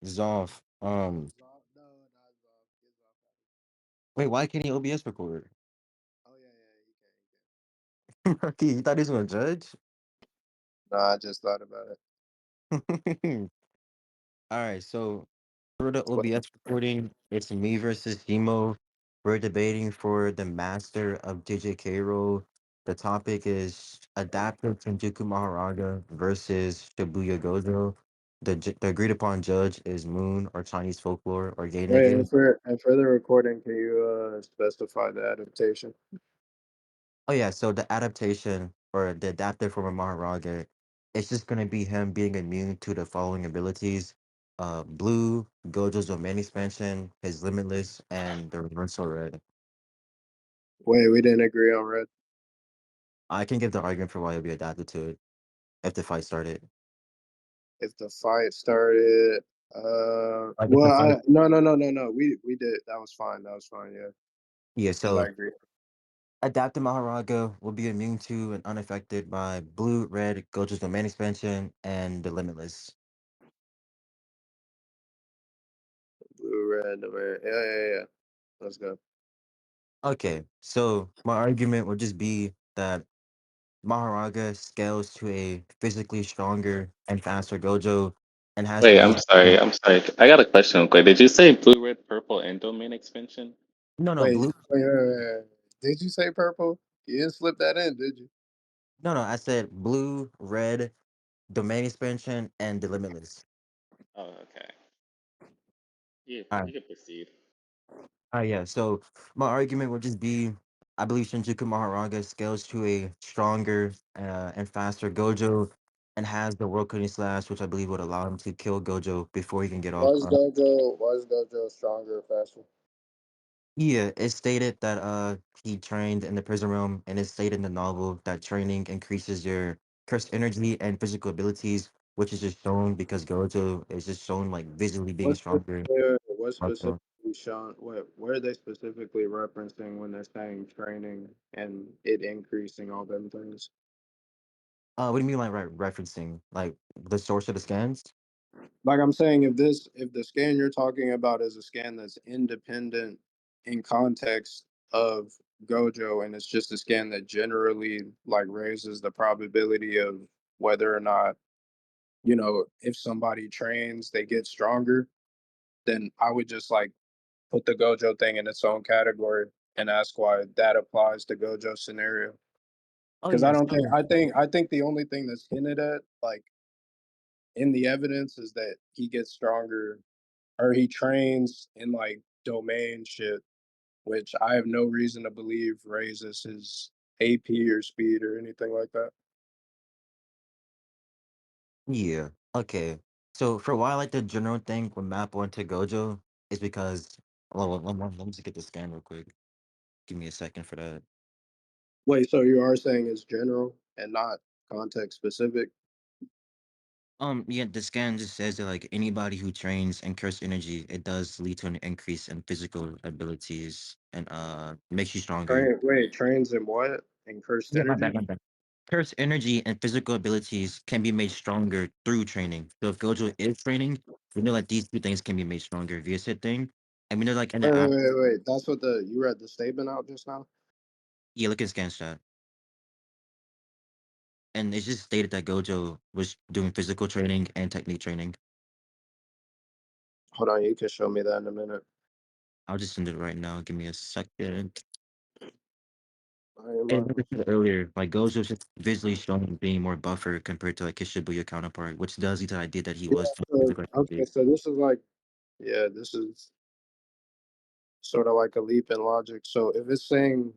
Zoff. Zoff? No, not Zoff. Get Zoff out of here. Wait, why can't he OBS record? Oh yeah, yeah, you can, you can. You thought he was gonna judge? Nah, I just thought about it. All right, so for the What? OBS recording, it's me versus Simo. We're debating for the Master of JJK role. The topic is adaptive Shinjuku Mahoraga versus Shibuya Gojo. The agreed upon judge is Moon or Chinese folklore or gay Wait, niggas. and for the recording, can you specify the adaptation? Oh yeah, so the adaptation or the adaptive form of Mahoraga, it's just gonna be him being immune to the following abilities. Blue, Gojo's domain expansion, his limitless, and the reversal red. Wait, we didn't agree on red. I can give the argument for why he'll be adapted to it if the fight started. If the fight started, Like if the well, fight no. We did. That was fine. That was fine. Yeah, Yeah, because I so agree. adaptive Mahoraga will be immune to and unaffected by blue, red, Gojo's domain expansion, and the limitless. Blue, red, red. Yeah, yeah, yeah. Let's go. Okay, so my argument would just be that Mahoraga scales to a physically stronger and faster Gojo and has Wait, the I'm lead. sorry. I'm sorry. I got a question real quick. Did you say blue, red, purple, and domain expansion? No, no, Wait, blue. wait. Did you say purple? You didn't slip that in, did you? No, no, I said blue, red, domain expansion, and the limitless. Oh, okay. You All right. you can proceed. Yeah. So my argument would just be I believe Shinjuku Mahoraga scales to a stronger and faster Gojo and has the world cutting slash, which I believe would allow him to kill Gojo before he can get off. Why is Gojo stronger, faster? Yeah, it stated that he trained in the prison realm, and it's stated in the novel that training increases your cursed energy and physical abilities, which is just shown because Gojo is just shown like visually being stronger. What's Also, specifically shown? What where are they specifically referencing when they're saying training and it increasing all them things? what do you mean by referencing? Like the source of the scans? Like I'm saying, if the scan you're talking about is a scan that's independent in context of Gojo, and it's just a scan that generally like raises the probability of whether or not if somebody trains, they get stronger, then I would just like put the Gojo thing in its own category and ask why that applies to Gojo scenario. Oh Because I yeah, don't think so I think the only thing that's hinted at like in the evidence is that he gets stronger or he trains in like domain shit, which I have no reason to believe raises his AP or speed or anything like that. yeah, okay. So for why I like the general thing with map one to Gojo is because let me just get the scan real quick. Give me a second for that. Wait, so you are saying it's general and not context specific? Yeah, the scan just says that like anybody who trains and cursed energy, it does lead to an increase in physical abilities and makes you stronger. Trains in what? In cursed Yeah, my energy? bad, my bad. Cursed energy and physical abilities can be made stronger through training. So if Gojo is training, we know that these two things can be made stronger via said thing. And we know like in the app, That's what the you read the statement out just now? yeah, look at scan shot. And it's just stated that Gojo was doing physical training and technique training. Hold on, you can show me that in a minute. I'll just send it right now. Give me a second. I ain't And lying. like I said earlier, like Gojo's just visually shown being more buffer compared to like his Shibuya counterpart, which does lead to the idea that he Yeah, was doing so physical okay, activity. so this is like yeah, this is sort of like a leap in logic. So if it's saying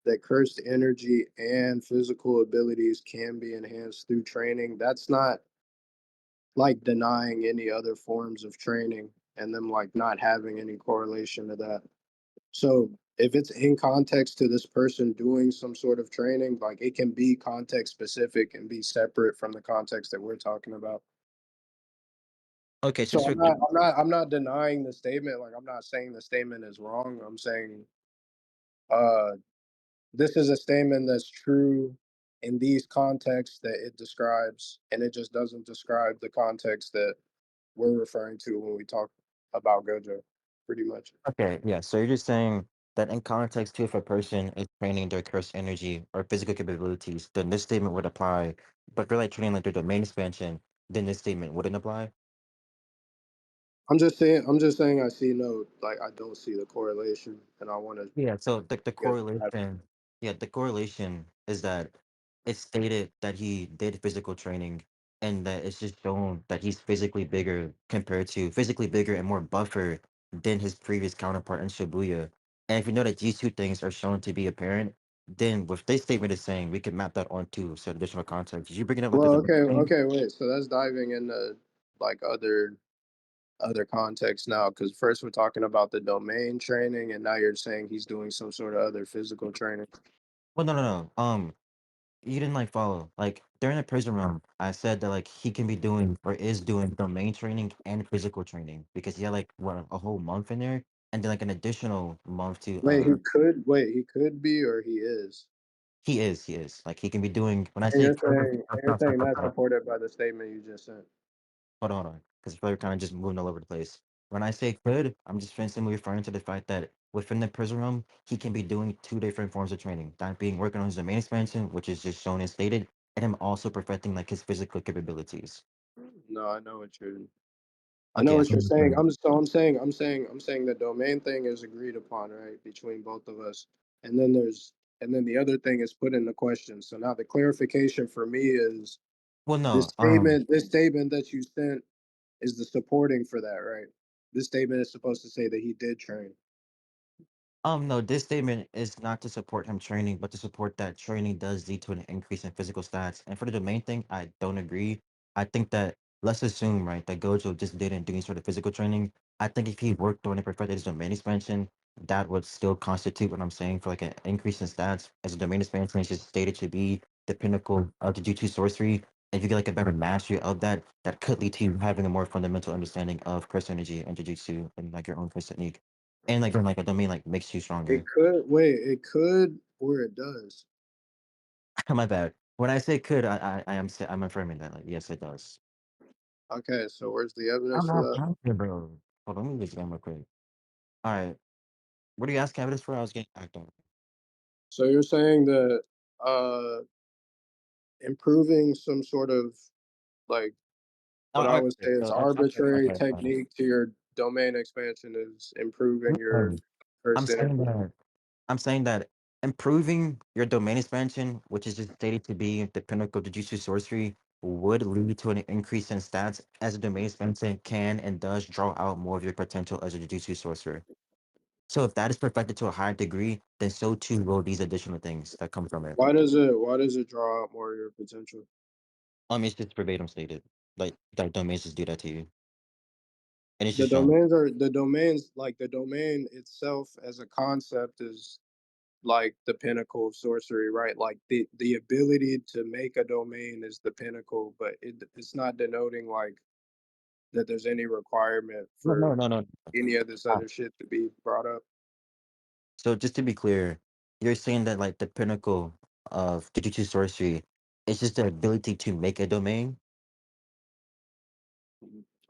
that cursed energy and physical abilities can be enhanced through training, that's not like denying any other forms of training and them like not having any correlation to that. So if it's in context to this person doing some sort of training, like it can be context specific and be separate from the context that we're talking about. Okay, so So just I'm not denying the statement. Like I'm not saying the statement is wrong. I'm saying uh this is a statement that's true in these contexts that it describes, and it just doesn't describe the context that we're referring to when we talk about Gojo, pretty much. Okay, yeah. So you're just saying that in context too, if a person is training their curse energy or physical capabilities, then this statement would apply. But if you're like training like their domain expansion, then this statement wouldn't apply. I'm just saying I see no, like, I don't see the correlation, and I want to Yeah, so the get that. correlation, yeah, the correlation is that it's stated that he did physical training and that it's just shown that he's physically bigger and more buffer than his previous counterpart in Shibuya. And if you know that these two things are shown to be apparent, then what this statement is saying, we can map that onto some additional context. You bring it up like the Well, domain okay, thing. okay, wait. So that's diving into like other contexts now, because first we're talking about the domain training, and now you're saying he's doing some sort of other physical training. Well, no, no, no. You didn't like follow. Like during the prison room, I said that like he can be doing or is doing domain training and physical training because he had like what a whole month in there, and then like an additional month to He could be, or he is. he is like he can be doing when I And say you're could, saying and stop, you're stop, stop, saying stop, that's stop. supported by the statement you just sent. Hold on because we're kind of just moving all over the place. When I say could, I'm just simply referring to the fact that within the prison room, he can be doing two different forms of training. That being working on his domain expansion, which is just shown and stated, and him also perfecting like his physical capabilities. No, I know Okay, what that's you're what saying. I'm I'm saying the domain thing is agreed upon, right, between both of us. And then the other thing is put in the question. So now the clarification for me is well, this no, statement, this statement that you sent is the supporting for that, right? This statement is supposed to say that he did train. no, this statement is not to support him training, but to support that training does lead to an increase in physical stats. And for the domain thing, I don't agree. I think that let's assume, right, that Gojo just didn't do any sort of physical training. I think if he worked on and perfected his domain expansion, that would still constitute what I'm saying for like an increase in stats. As a domain expansion is just stated to be the pinnacle of the Jutsu sorcery. If you get like a better mastery of that, that could lead to you having a more fundamental understanding of curse energy and Jujutsu and like your own curse technique. And like I don't mean like makes you It stronger. could wait, it could or it does. My bad. When I say could, I'm affirming that. Like, yes, it does. Okay, so where's the evidence I'm for not that? talking, bro. Hold on, let me just get real quick. All right. What are you asking evidence for? I was getting act on. So you're saying that uh improving some sort of like what I would Okay. say is So okay, arbitrary okay. technique to your domain expansion is improving your Um, I'm first saying energy. that I'm saying that improving your domain expansion, which is just stated to be the pinnacle of Jujutsu sorcery, would lead to an increase in stats as a domain expansion can and does draw out more of your potential as a Jujutsu sorcerer. So if that is perfected to a higher degree, then so too will these additional things that come from it. Why does it draw out more of your potential? It's just verbatim stated. Like that domains just do that to you. And it's The just shown. domains are the domains like the domain itself as a concept is like the pinnacle of sorcery, right? Like the ability to make a domain is the pinnacle, but it's not denoting like that there's any requirement No, no, for no, no. any of this Ah, other shit to be brought up. so just to be clear, you're saying that like the pinnacle of Jujutsu sorcery is just the ability to make a domain.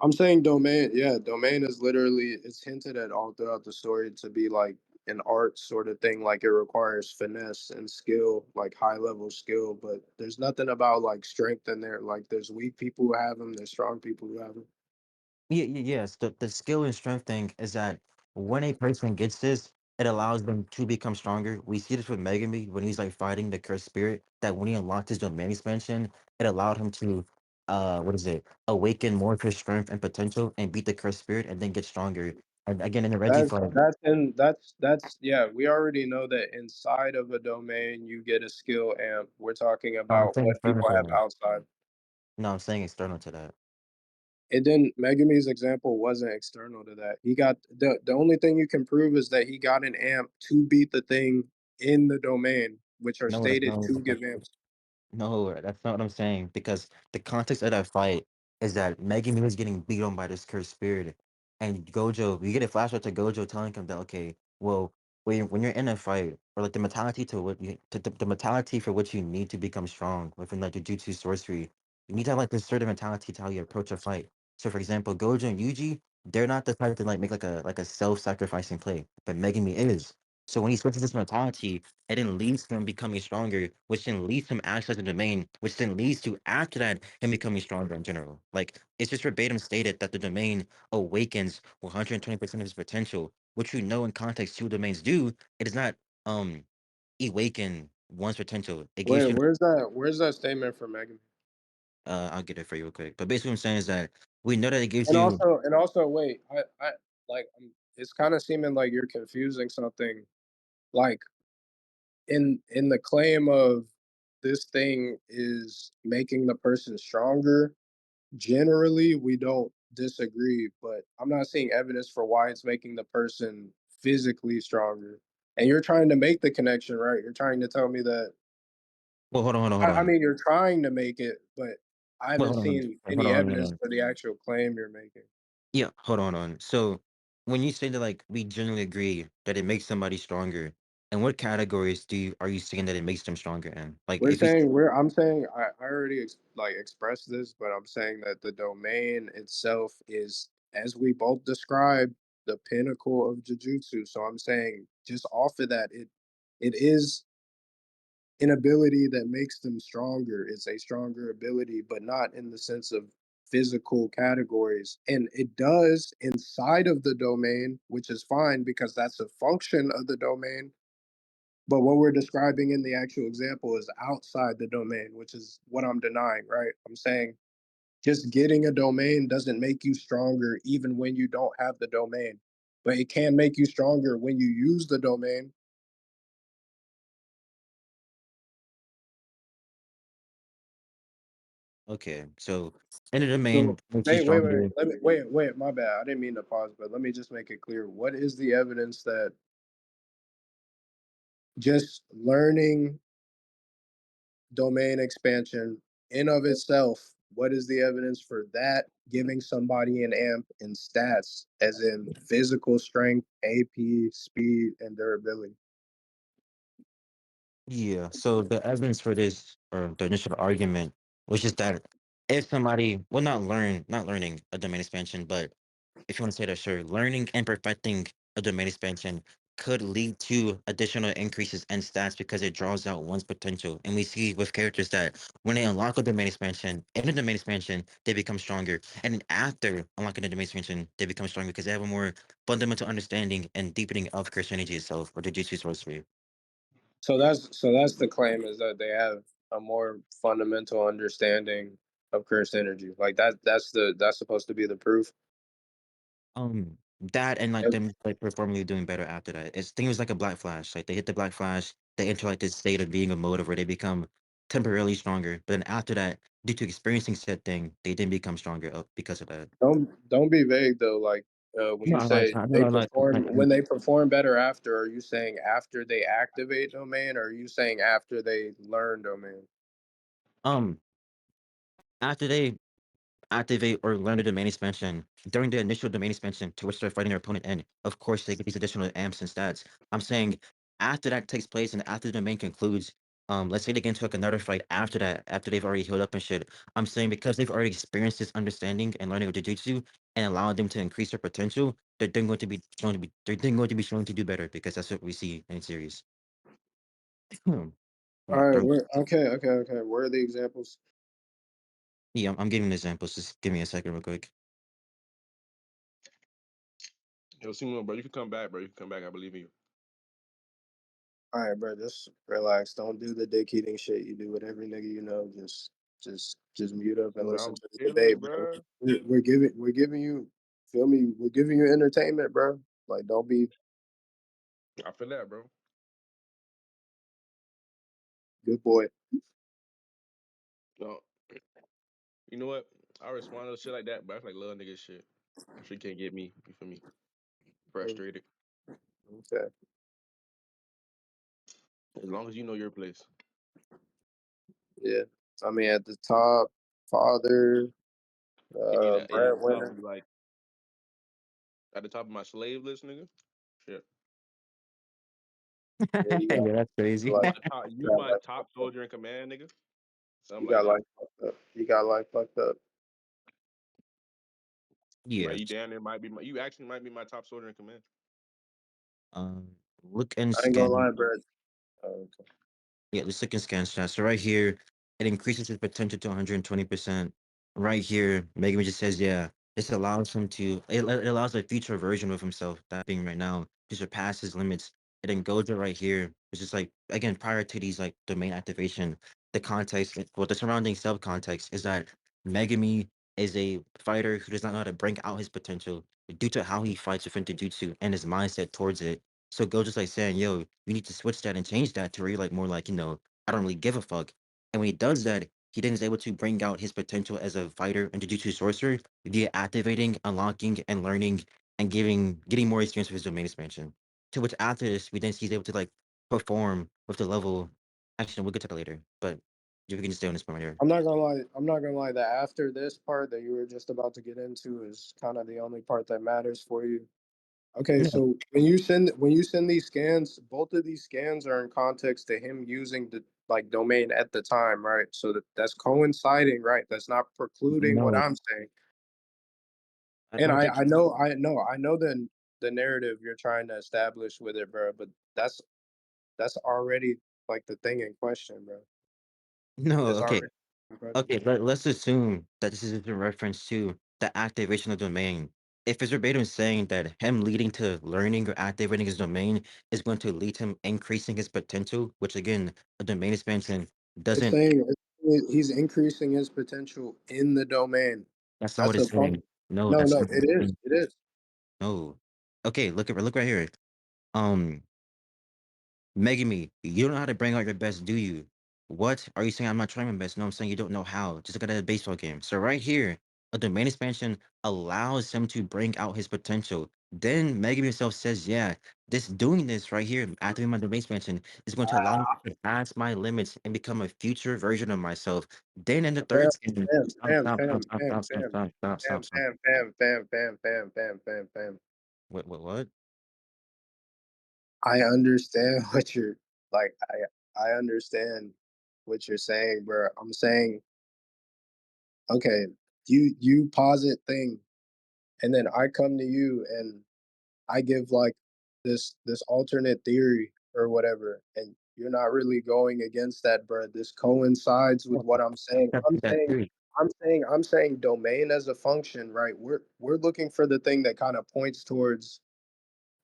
I'm saying domain, yeah, domain is literally it's hinted at all throughout the story to be like an art sort of thing. Like it requires finesse and skill, like high level skill. But there's nothing about like strength in there. Like there's weak people who have them, there's strong people who have them. Yes, the skill and strength thing is that when a person gets this, it allows them to become stronger. We see this with Megami when he's like fighting the cursed spirit, that when he unlocked his domain expansion, it allowed him to what is it? Awaken more of his strength and potential and beat the cursed spirit and then get stronger. And again in the Reggie That's fight, that's yeah. We already know that inside of a domain you get a skill amp. We're talking I'm about saying what external people to have that. outside. No, I'm saying external to that. It didn't. Megami's example wasn't external to that. He got the only thing you can prove is that he got an amp to beat the thing in the domain, which are No, stated to that's give amps. no, that's not what I'm saying. Because the context of that fight is that Megami was getting beat on by this cursed spirit, and Gojo. We get a flashback to Gojo telling him that okay, well, when you're in a fight, or like the mentality to what you to the mentality for which you need to become strong within like the Jutsu sorcery, you need to have like this certain mentality to how you approach a fight. So for example, Gojo and Yuji, they're not the type to like make like a self-sacrificing play, but Megami is. So when he switches this mentality, it then leads to him becoming stronger, which then leads to him accessing the domain, which then leads to after that him becoming stronger in general. Like it's just verbatim stated that the domain awakens 120% of his potential, which you know in context two domains do. It does not um awaken one's potential. It gives Wait, you where's that statement from Megan? I'll get it for you real quick. But basically what I'm saying is that we know that it gives And you also, wait, like, it's kind of seeming like you're confusing something. Like in the claim of this thing is making the person stronger. Generally, we don't disagree, but I'm not seeing evidence for why it's making the person physically stronger. And you're trying to make the connection, right? You're trying to tell me that. well hold I on. mean, you're trying to make it, but I Well, haven't hold on. seen Hold any on, hold evidence on. for the actual claim you're making. Yeah, hold on. So when you say that like we generally agree that it makes somebody stronger, and what categories are you saying that it makes them stronger in? Like if you I'm saying I already like expressed this, but I'm saying that the domain itself is, as we both described, the pinnacle of jujutsu. So I'm saying just off of that, it is an ability that makes them stronger. It's a stronger ability, but not in the sense of physical categories. And it does inside of the domain, which is fine because that's a function of the domain. But what we're describing in the actual example is outside the domain, which is what I'm denying, right? I'm saying just getting a domain doesn't make you stronger even when you don't have the domain, but it can make you stronger when you use the domain. okay, so in the domain So makes you wait. stronger. Let me wait. My bad. I didn't mean to pause, but let me just make it clear. What is the evidence that just learning domain expansion in of itself, what is the evidence for that giving somebody an amp in stats, as in physical strength, AP, speed, and durability? Yeah, so the evidence for this or the initial argument was just that if somebody well not learning a domain expansion, but if you want to say that, sure, learning and perfecting a domain expansion could lead to additional increases in stats because it draws out one's potential. And we see with characters that when they unlock a domain expansion, in a domain expansion, they become stronger. And then after unlocking the domain expansion, they become stronger because they have a more fundamental understanding and deepening of Christianity itself or the Jutsu source for you. So that's the claim, is that they have a more fundamental understanding of cursed energy. Like that's supposed to be the proof. That and like them like performing doing better after that. It's thing was like a black flash. Like they hit the black flash, they enter like this state of being a motive where they become temporarily stronger. But then after that, due to experiencing said thing, they didn't become stronger because of that. Don't be vague though. Like when No, you I'm not say trying. No, they I'm not. perform, when they perform better after, are you saying after they activate domain, or are you saying after they learn domain? Um, after they activate or learn the domain expansion during the initial domain expansion to which they're fighting their opponent in. Of course, they get these additional amps and stats. I'm saying after that takes place and after the domain concludes, let's say they get into like another fight after that, after they've already healed up and shit. I'm saying because they've already experienced this understanding and learning of jujutsu and allowing them to increase their potential, they're then going to be shown to do better because that's what we see in the series. All Yeah, right. Okay. Where are the examples? yeah, I'm giving examples. Just give me a second, real quick. Yo, Simo, bro, you can come back, bro. You can come back. I believe in you. All right, bro. Just relax. Don't do the dick eating shit you do with every nigga you know. Just mute up and But listen I'm to the debate, chilling, bro. bro. We're giving you, feel me? We're giving you entertainment, bro. Like, don't be I feel that, bro. good boy. No, you know what? I respond to shit like that, but I feel like little nigga shit. That shit can't get me. You feel me? Mm, Frustrated. okay. As long as you know your place. Yeah. I mean, at the top, father, Hey, at the top breadwinner. of like at the top of my slave list, nigga. Shit. Yeah, Yeah, that's crazy. You like, my top. you You got my like top fucked up. soldier in command, nigga. Something You like got that. like fucked up. You got like fucked up. Like Yeah. you down there might be you actually might be my top soldier in command. Look and I ain't gonna scan. lie, bro. Okay. Yeah, let's look at scan stats. So right here, it increases his potential to 120%. Right here, Megan just says, yeah, this allows him to, it allows a future version of himself, that being right now, to surpass his limits. And then Gojo right here, it's just like, again, prior to these like domain activation, the context, well, the surrounding sub context is that Megami is a fighter who does not know how to bring out his potential due to how he fights with Jutsu and his mindset towards it. So Gojo's like saying, yo, you need to switch that and change that to where you're like more like, I don't really give a fuck. And when he does that, he then is able to bring out his potential as a fighter and Jujutsu sorcerer via activating, unlocking, and learning and getting more experience with his domain expansion. To which after this, we then see he's able to like perform with the level. Actually, no, we'll get to that later. But if we can just stay on this point right here. I'm not gonna lie. I'm not gonna lie. That after this part that you were just about to get into is kind of the only part that matters for you. Okay, No, so when you send these scans, both of these scans are in context to him using the like domain at the time, right? So that's coinciding, right? That's not precluding what no, I'm saying. I And don't I think. I know I know the narrative you're trying to establish with it, bro. But that's already like the thing in question, bro. No, That's okay. already in question. Okay, let's assume that this is in reference to the activation of domain. If it's verbatim saying that him leading to learning or activating his domain is going to lead to him increasing his potential, which again, a domain expansion It's doesn't, saying he's increasing his potential in the domain. that's not what That's it's a fun. saying. No, No, that's no, not what it it's is. saying. It is. No. Okay, look right here. Um, Megami, you don't know how to bring out your best, do you? What? Are you saying I'm not trying my best? No, I'm saying you don't know how. Just look at a baseball game. So right here, a domain expansion allows him to bring out his potential. Then Megami himself says, yeah, doing this right here, activating my domain expansion, is going to allow me to pass my limits and become a future version of myself. Then in the Fam, third skin, fam, stop, fam, stop, fam, stop, stop, fam, stop, stop, fam, stop, stop, fam, stop, stop. fam, fam, fam, fam, fam, fam, fam, fam, fam. What, what? I understand what you're like. I understand what you're saying, bro. I'm saying, okay, you posit thing, and then I come to you and I give like this alternate theory or whatever, and you're not really going against that, bro. This coincides with what I'm saying. I'm That saying theory. I'm saying domain as a function, right? We're looking for the thing that kind of points towards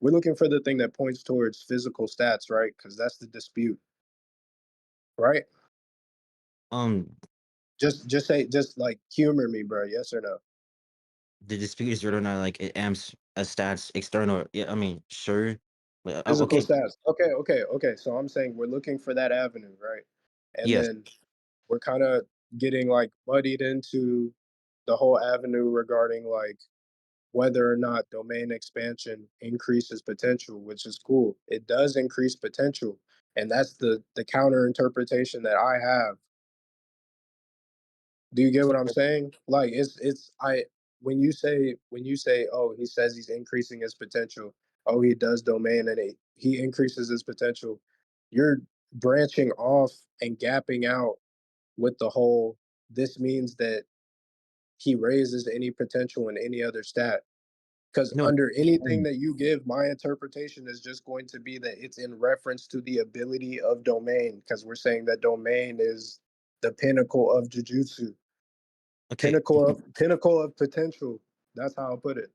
we're looking for the thing that points towards physical stats, right? Because that's the dispute, right? Um, Just like humor me, bro. Yes or no? the dispute is whether or not like it amps a stats external. Yeah, I mean, sure. Physical Okay, stats. Okay. So I'm saying we're looking for that avenue, right? And yes. then we're kind of getting like muddied into the whole avenue regarding like whether or not domain expansion increases potential, which is cool. It does increase potential, and that's the counter interpretation that I have. Do you get So, what I'm saying? Like it's I when you say oh he says he's increasing his potential, oh he does domain and he increases his potential, you're branching off and gapping out with the whole this means that he raises any potential in any other stat. Because no, under anything that you give, my interpretation is just going to be that it's in reference to the ability of domain, because we're saying that domain is the pinnacle of jujutsu, okay. pinnacle of potential. That's how I'll put it.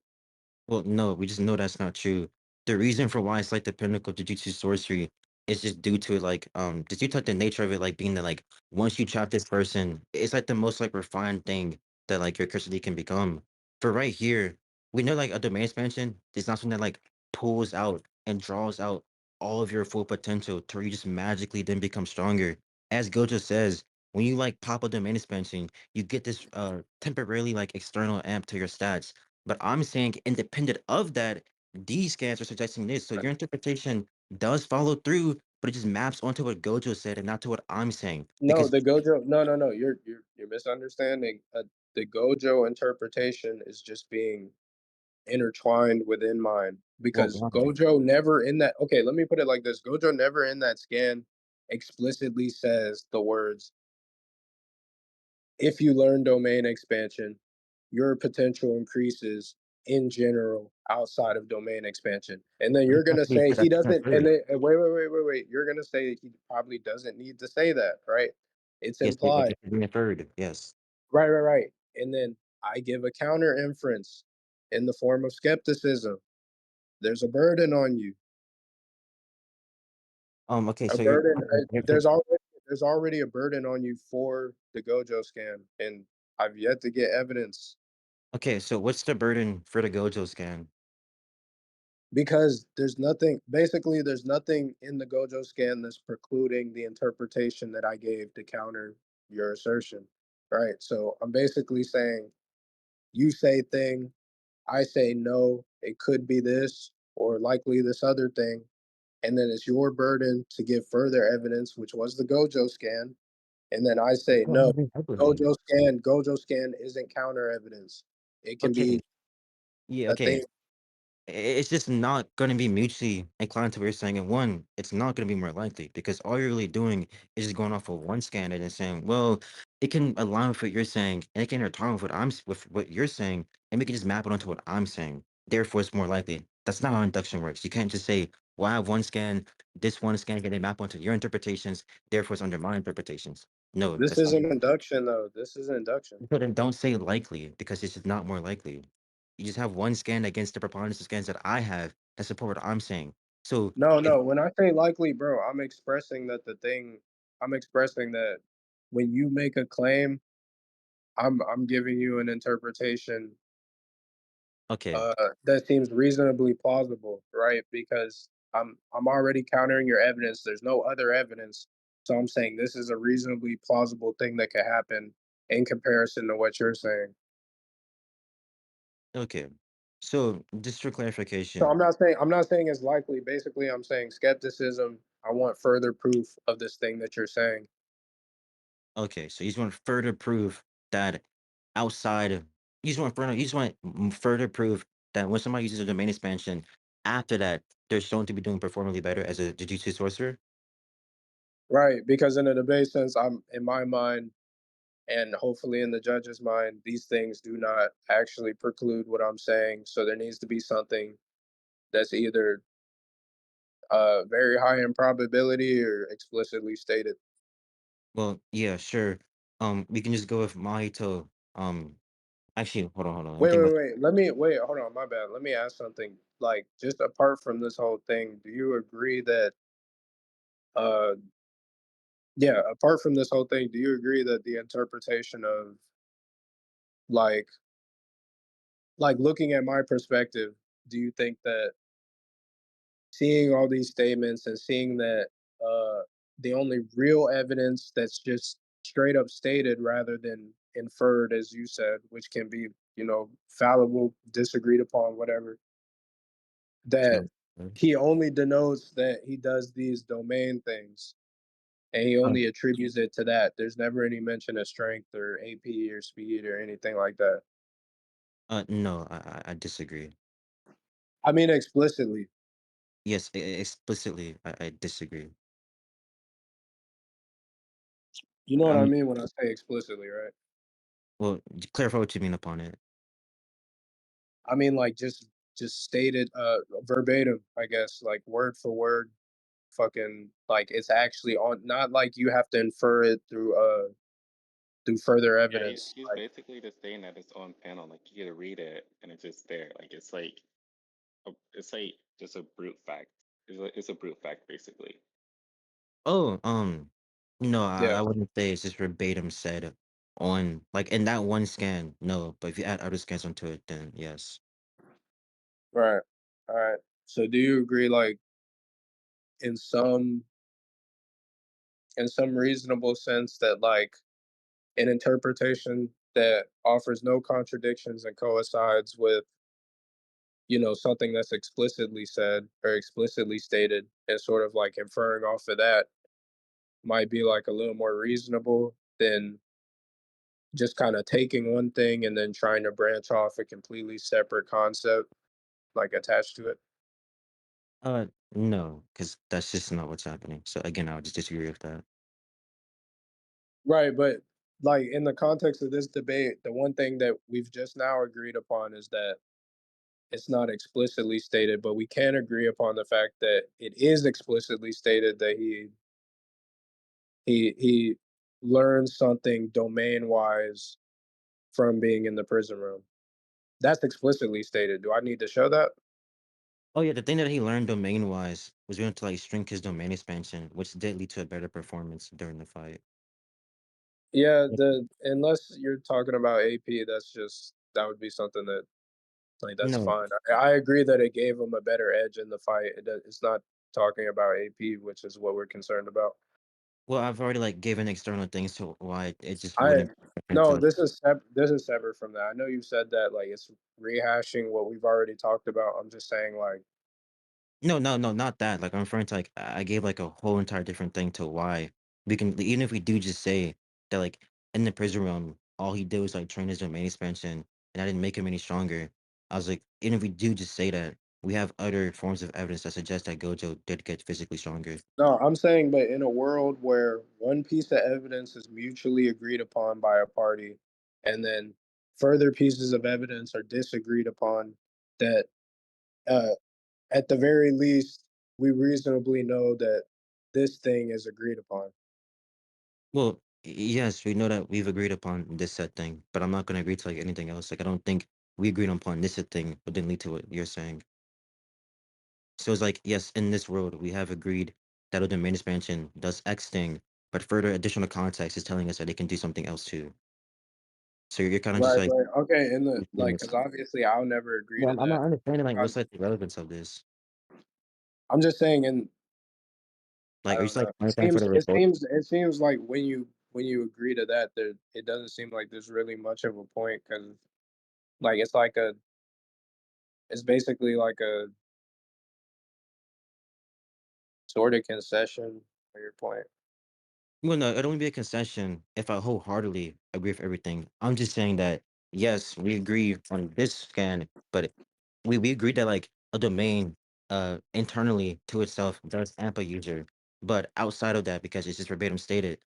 Well, no, we just know that's not true. The reason for why it's like the pinnacle of Jujutsu sorcery is just due to like just due to like the nature of it, like being that like once you trap this person, it's like the most like refined thing that like your custody can become. For right here, we know like a domain expansion is not something that like pulls out and draws out all of your full potential to where you just magically then become stronger. As Gojo says, when you like pop a domain expansion, you get this temporarily like external amp to your stats, but I'm saying independent of that, these scans are suggesting this. So your interpretation does follow through, but it just maps onto what Gojo said and not to what I'm saying. No, Because the Gojo. No. You're misunderstanding. The Gojo interpretation is just being intertwined within mine well, because why? Gojo never in that. Okay, let me put it like this: Gojo never in that scan explicitly says the words if you learn domain expansion, your potential increases in general outside of domain expansion. And then But you're it's gonna actually say he that's doesn't, and inferred. then wait. You're gonna say he probably doesn't need to say that, right? It's Yes, it implied. it's being inferred. Yes. Right. And then I give a counter inference in the form of skepticism. There's a burden on you. Okay, A so you're burden. for There's already a burden on you for the Gojo scan, and I've yet to get evidence okay, so what's the burden for the Gojo scan? because there's nothing. Basically, there's nothing in the Gojo scan that's precluding the interpretation that I gave to counter your assertion. Right. So I'm basically saying you say thing, I say no, it could be this or likely this other thing. And then it's your burden to give further evidence, which was the Gojo scan. And then I say Well, no, moving heavily. Gojo scan isn't counter evidence. It can Okay. be Yeah, a okay. thing. It's just not gonna be mutually inclined to what you're saying. And one, it's not gonna be more likely because all you're really doing is just going off of one scanner and saying, well, it can align with what you're saying, and it can intertwine with with what you're saying, and we can just map it onto what I'm saying. Therefore, it's more likely. That's not how induction works. You can't just say, well, I have one scan, this one scan can they map onto your interpretations, therefore it's under my interpretations. No, This that's not. isn't induction though. This is induction. So then don't say likely because it's just not more likely. You just have one scan against the preponderance of scans that I have that support what I'm saying. So if No. When I say likely, bro, I'm expressing that when you make a claim, I'm giving you an interpretation okay, that seems reasonably plausible, right? Because I'm already countering your evidence. There's no other evidence, so I'm saying this is a reasonably plausible thing that could happen in comparison to what you're saying. okay. So just for So clarification, I'm not saying it's likely. Basically, I'm saying skepticism. I want further proof of this thing that you're saying. okay, so you just want further proof that outside of you just want further proof that when somebody uses a domain expansion, after that, they're shown to be doing performantly better as a Jujutsu sorcerer. Right, because in a debate sense, I'm in my mind and hopefully in the judge's mind, these things do not actually preclude what I'm saying. So there needs to be something that's either very high in probability or explicitly stated. Well, yeah, sure. We can just go with Mahito. Actually, hold on. I'm thinking about Wait. Hold on. My bad. Let me ask something. Like, just apart from this whole thing, do you agree that, uh, yeah, apart from this whole thing, do you agree that the interpretation of like, looking at my perspective, do you think that seeing all these statements and seeing that the only real evidence that's just straight up stated rather than inferred, as you said, which can be, fallible, disagreed upon, whatever, that so. he only denotes that he does these domain things and he Uh, only attributes it to that. There's never any mention of strength or AP or speed or anything like that. no, I disagree. I mean, explicitly. Yes, explicitly, I disagree. You know what I I mean, mean when I say explicitly, right? well, clarify what you mean upon it. I mean, like just stated verbatim, I guess, like word for word, fucking like it's actually on. Not like you have to infer it through further Yeah, evidence. he's Like basically just saying that it's on panel. Like you get to read it and it's just there. Like it's like just a brute fact. It's a brute fact basically. Oh, no, yeah, I wouldn't say it's just verbatim said on like in that one scan. No, but if you add other scans onto it, then yes. right, all right. So do you agree, like in some reasonable sense, that like an interpretation that offers no contradictions and coincides with something that's explicitly said or explicitly stated and sort of like inferring off of that might be like a little more reasonable than just kind of taking one thing and then trying to branch off a completely separate concept like attached to it. No, because that's just not what's happening. So again, I would just disagree with that. Right, but like in the context of this debate, the one thing that we've just now agreed upon is that it's not explicitly stated, but we can agree upon the fact that it is explicitly stated that he learned something domain wise from being in the prison room. That's explicitly stated. Do I need to show that? Oh yeah, the thing that he learned domain wise was going to like shrink his domain expansion, which did lead to a better performance during the fight. Yeah, the unless you're talking about AP, that's just that would be something that like that's No, fine. I agree that it gave him a better edge in the fight. It's not talking about AP, which is what we're concerned about. well, I've already like given external things to why it just I wouldn't be different no, to. this is separate from that. I know you said that like it's rehashing what we've already talked about. I'm just saying like No, no, no, not that. Like I'm referring to like I gave like a whole entire different thing to why we can even if we do just say that like in the prison room, all he did was like train his domain expansion, and I didn't make him any stronger. I was like, even if we do just say that, we have other forms of evidence that suggest that Gojo did get physically stronger. no, I'm saying but in a world where one piece of evidence is mutually agreed upon by a party and then further pieces of evidence are disagreed upon that uh at the very least we reasonably know that this thing is agreed upon. Well, yes, we know that we've agreed upon this set thing, but I'm not going to agree to like anything else. Like I don't think we agreed upon this set thing, but didn't lead to what you're saying. So it's like, yes, in this world, we have agreed that a domain expansion does X thing, but further additional context is telling us that it can do something else too. So you're kind of just Right, like, right. Okay, in the like yes. because obviously I'll never agree Well, to I'm that. not understanding like I'm, what's like the relevance of this. I'm just saying in I Like, are you don't just like know. understanding for the result? It seems like when you agree to that, there it doesn't seem like there's really much of a point because like it's like a it's basically like a sort of concession for your point. Well, no, it'd only be a concession if I wholeheartedly agree with everything. I'm just saying that yes, we agree on this scan, but we agreed that like a domain internally to itself does amp a user. But outside of that, because it's just verbatim stated,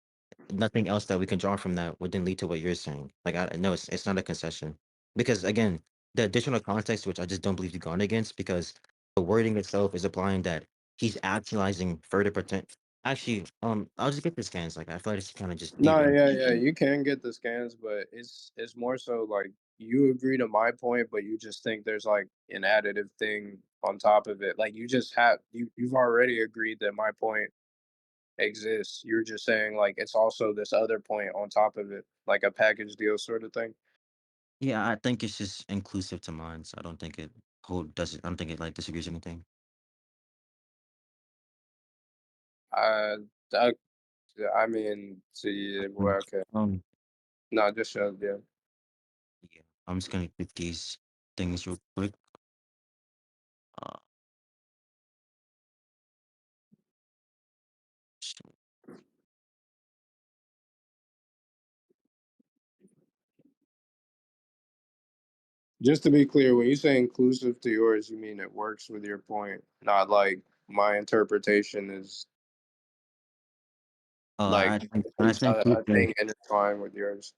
nothing else that we can draw from that would then lead to what you're saying. Like I no, it's not a concession. Because again, the additional context, which I just don't believe you've gone against, because the wording itself is applying that he's actualizing further potential. Actually, I'll just get the scans. Like I feel like it's kind of just No, deep. yeah, yeah, you can get the scans, but it's more so like you agree to my point, but you just think there's like an additive thing on top of it. Like you just have you've already agreed that my point exists. You're just saying like it's also this other point on top of it, like a package deal sort of thing. Yeah, I think it's just inclusive to mine, so I don't think it hold does it. I don't think it like disagrees anything. Uh, I, I mean, see, Mm. well, okay, Um, no, just yeah. yeah, I'm just gonna pick these things real quick. Uh, so, Just to be clear, when you say inclusive to yours, you mean it works with your point, not like my interpretation is like when I say a inclusive, thing and it's fine with yours.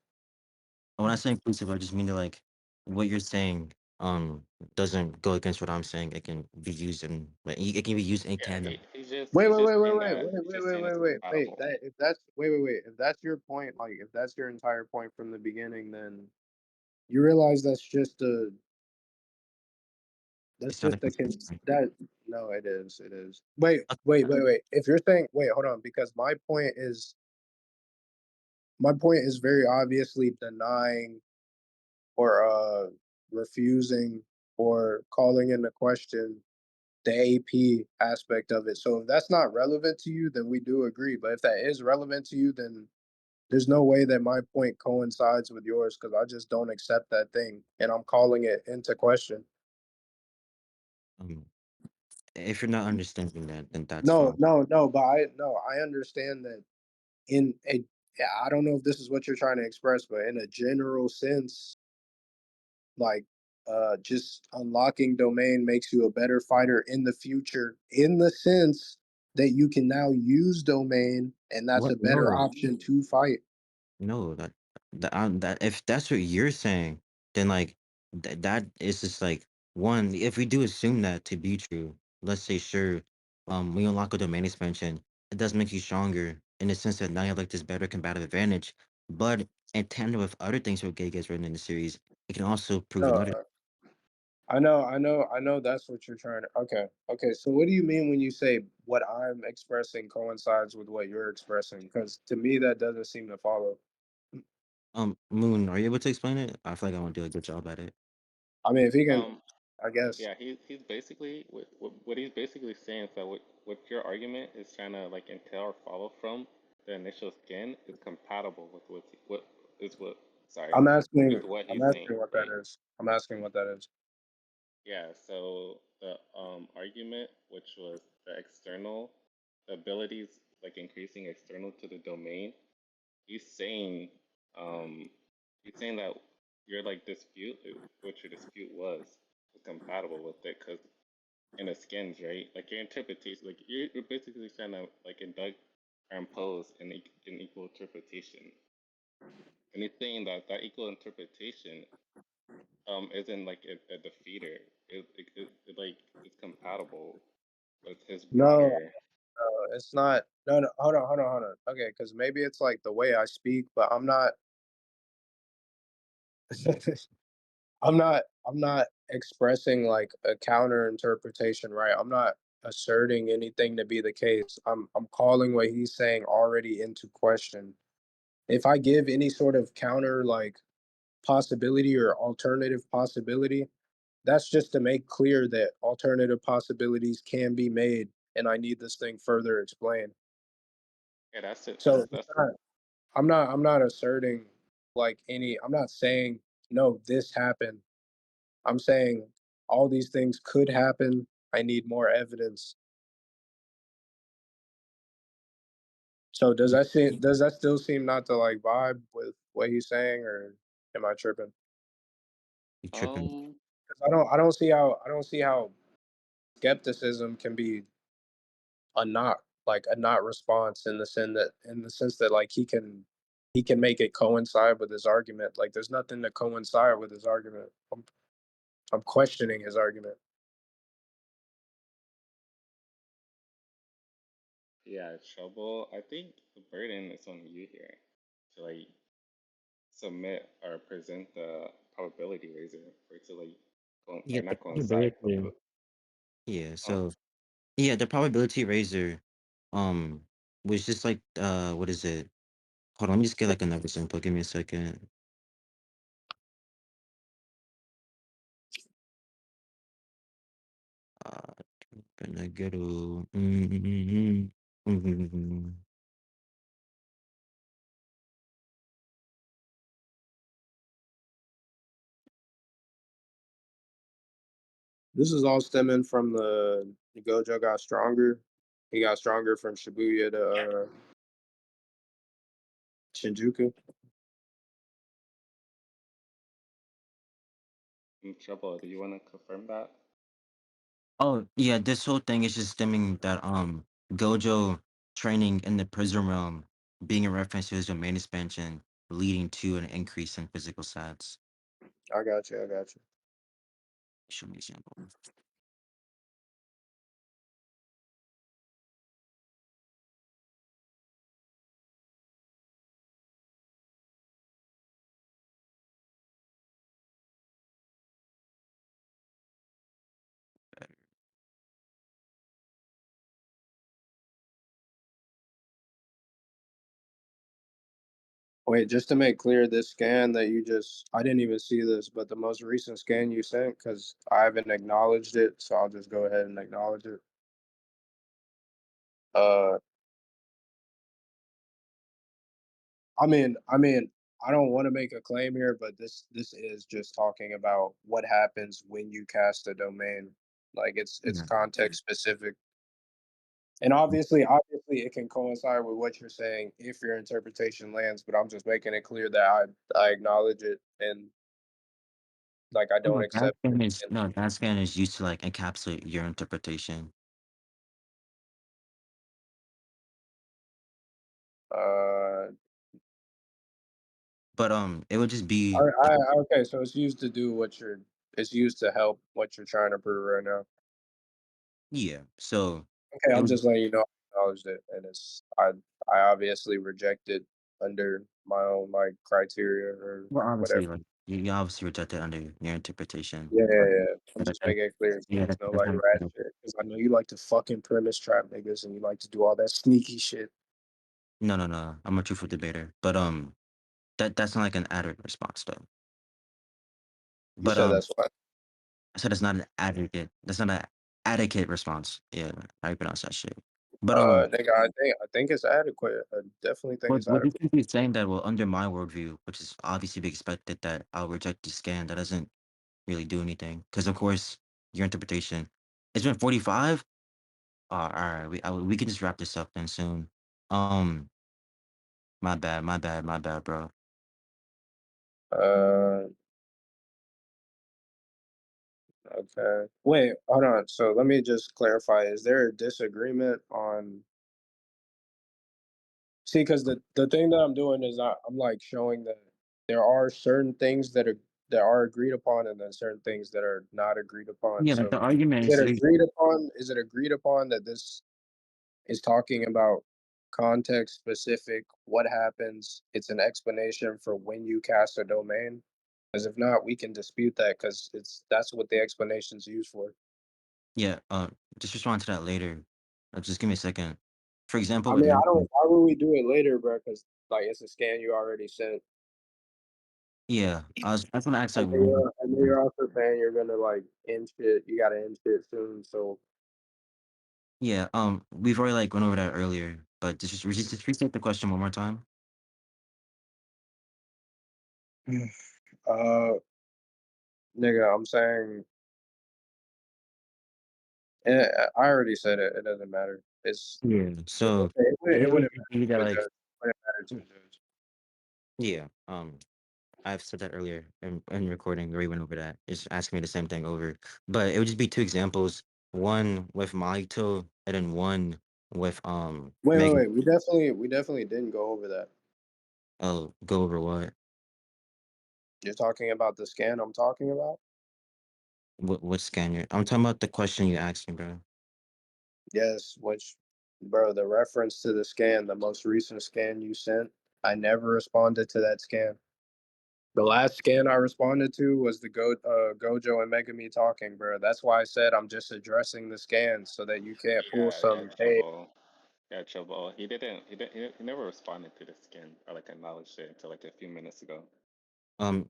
I just mean that like what you're saying doesn't go against what I'm saying. It can be used in like it can be used in Yeah, tandem. Wait, he's wait, just wait, wait, saying wait, that wait, he's wait, just wait, saying wait, it's wait, wait. compatible. That if that's wait, wait, wait. If that's your point, like if that's your entire point from the beginning, then you realize that's It's not a just concession. that no, it is, it is. Wait, wait, wait, wait. If you're saying wait, hold on, because my point is very obviously denying or refusing or calling into question the AP aspect of it. So if that's not relevant to you, then we do agree. But if that is relevant to you, then there's no way that my point coincides with yours because I just don't accept that thing and I'm calling it into question. Um, if you're not understanding that, then that's No, fine. no, no, but I no, I understand that in a yeah, I don't know if this is what you're trying to express, but in a general sense, like just unlocking domain makes you a better fighter in the future in the sense that you can now use domain and that's What? a better No, option to fight. no, that if that's what you're saying, then like that is just like one, if we do assume that to be true, let's say sure, when you unlock a domain expansion, it does make you stronger in the sense that now you have like this better combative advantage. But in tandem with other things that gets written in the series, it can also prove No, another. I know that's what you're trying to. Okay, okay. So what do you mean when you say what I'm expressing coincides with what you're expressing? Because to me that doesn't seem to follow. Moon, are you able to explain it? I feel like I want to do a good job at it. I mean, if he can, Um, I guess. yeah, he's basically what he's basically saying is that what your argument is trying to like entail or follow from the initial skin is compatible with what is what sorry with what I'm he's saying, asking what that right? is. I'm asking what that is. Yeah, so the argument, which was the external abilities, like increasing external to the domain, he's saying um he's saying that your like dispute, what your dispute was compatible with it, because in the skins, right? Like your interpretation, like you're basically trying to like induct or impose an equal interpretation, and he's saying that that equal interpretation isn't like a defeater. It like it's compatible with his No, broader. it's not. No, no. Hold on. Okay, because maybe it's like the way I speak, but I'm not. I'm not expressing like a counter interpretation, right? I'm not asserting anything to be the case. I'm calling what he's saying already into question. If I give any sort of counter like possibility or alternative possibility, that's just to make clear that alternative possibilities can be made and I need this thing further explained. Yeah, that's it. So it's That's not, I'm not asserting like any I'm not saying no this happened. I'm saying all these things could happen. I need more evidence. So does that still seem not to like vibe with what he's saying or am I tripping? You tripping. um. 'Cause I don't see how skepticism can be a not like a not response in the sense that like he can make it coincide with his argument. Like there's nothing to coincide with his argument. I'm questioning his argument. Yeah, trouble. I think the burden is on you here to like submit or present the probability raiser for it to like Yeah, or the not coincide, probability. but Yeah, oh, so yeah, the probability raiser, um, was just like what is it? Hold on, let me just get like another sample. Give me a second. Uh, gonna go to. This is all stemming from the Gojo got stronger. He got stronger from Shibuya to Shinjuku. trouble. Do you want to confirm that? Oh yeah, this whole thing is just stemming that Gojo training in the prison realm being a reference to his domain expansion, leading to an increase in physical stats. I got you. I got you. Show me example. Wait, just to make clear, this scan that you just, I didn't even see this, but the most recent scan you sent, because I haven't acknowledged it, so I'll just go ahead and acknowledge it. Uh, I mean, I don't want to make a claim here, but this is just talking about what happens when you cast a domain. Like it's Yeah. context specific. And obviously, it can coincide with what you're saying if your interpretation lands. But I'm just making it clear that I acknowledge it and like I don't No, accept it. And, that scan is used to like encapsulate your interpretation. uh, But it would just be okay, so it's used to do what you're. it's used to help what you're trying to prove right now. Yeah. So Okay, it I'm was just letting you know I acknowledged it, and I obviously rejected under my own like criteria or well, whatever. obviously like you obviously rejected under your interpretation. Yeah, yeah, But yeah. I'm that, just that, making it clear so yeah, there's no that's like not rat shit. Because I know you like to fucking premise trap niggas and you like to do all that sneaky shit. no, no, no. I'm a truthful debater. But that's not like an adequate response though. You But said that's why. I said it's not an adequate. That's not an adequate response. Yeah, how you pronounce that shit. But Nigga, I think it's adequate. I definitely think it's what you adequate. should be saying that well under my worldview, which is obviously be expected that I'll reject the scan. That doesn't really do anything because of course your interpretation. It's been 45. All right, we can just wrap this up then soon. Um, my bad, bro. Uh, okay. Wait, hold on. So let me just clarify. Is there a disagreement on? See, because the thing that I'm doing is I'm like showing that there are certain things that are agreed upon, and then certain things that are not agreed upon. Yeah, like So, the argument is is it like, agreed upon? Is it agreed upon that this is talking about context specific? What happens? It's an explanation for when you cast a domain. Because if not, we can dispute that because that's what the explanation's used for. yeah. Just respond to that later. Just give me a second. For example, I with mean, I Megan, don't. Why would we do it later, bro? Because like it's a scan you already sent. yeah, I was gonna ask I like, know you're also saying you're gonna like end shit. You gotta end shit soon. So, yeah, we've already like went over that earlier, but just restate the question one more time. uh, nigga, I'm saying, I already said it. It doesn't matter. Yeah. So It it would wouldn't just matter be that to a like, judge. It wouldn't matter to a judge. yeah, I've said that earlier in recording. We already went over that. It's asking me the same thing over, but it would just be two examples. One with Maito, and then one with Wait, wait, Megan. wait. We definitely didn't go over that. Oh, go over what? You're talking about the scan I'm talking about? What scan I'm talking about the question you asked me, bro. Yes, which, bro, the reference to the scan, the most recent scan you sent, I never responded to that scan. The last scan I responded to was the Gojo and Megami talking, bro. That's why I said I'm just addressing the scans so that you can't pull Yeah, some. Hey, trouble. Yeah, trouble. He didn't. He never responded to the skin or like acknowledged it until like a few minutes ago.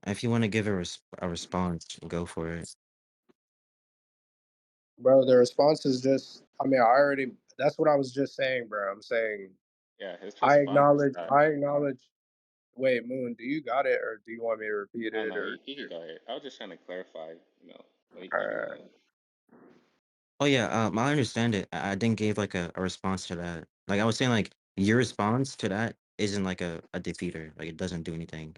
If you want to give a response, go for it. bro, the response is just. I mean, I already. That's what I was just saying, bro. I'm saying Yeah, his I response is acknowledge. that I acknowledge. Wait, Moon, do you got it, or do you want me to repeat no, it, no, or? he can go ahead. I was just trying to clarify, but he can go Uh, ahead. Oh yeah, I understand it. I didn't give like a response to that. Like I was saying, like your response to that isn't like a defeater. Like it doesn't do anything.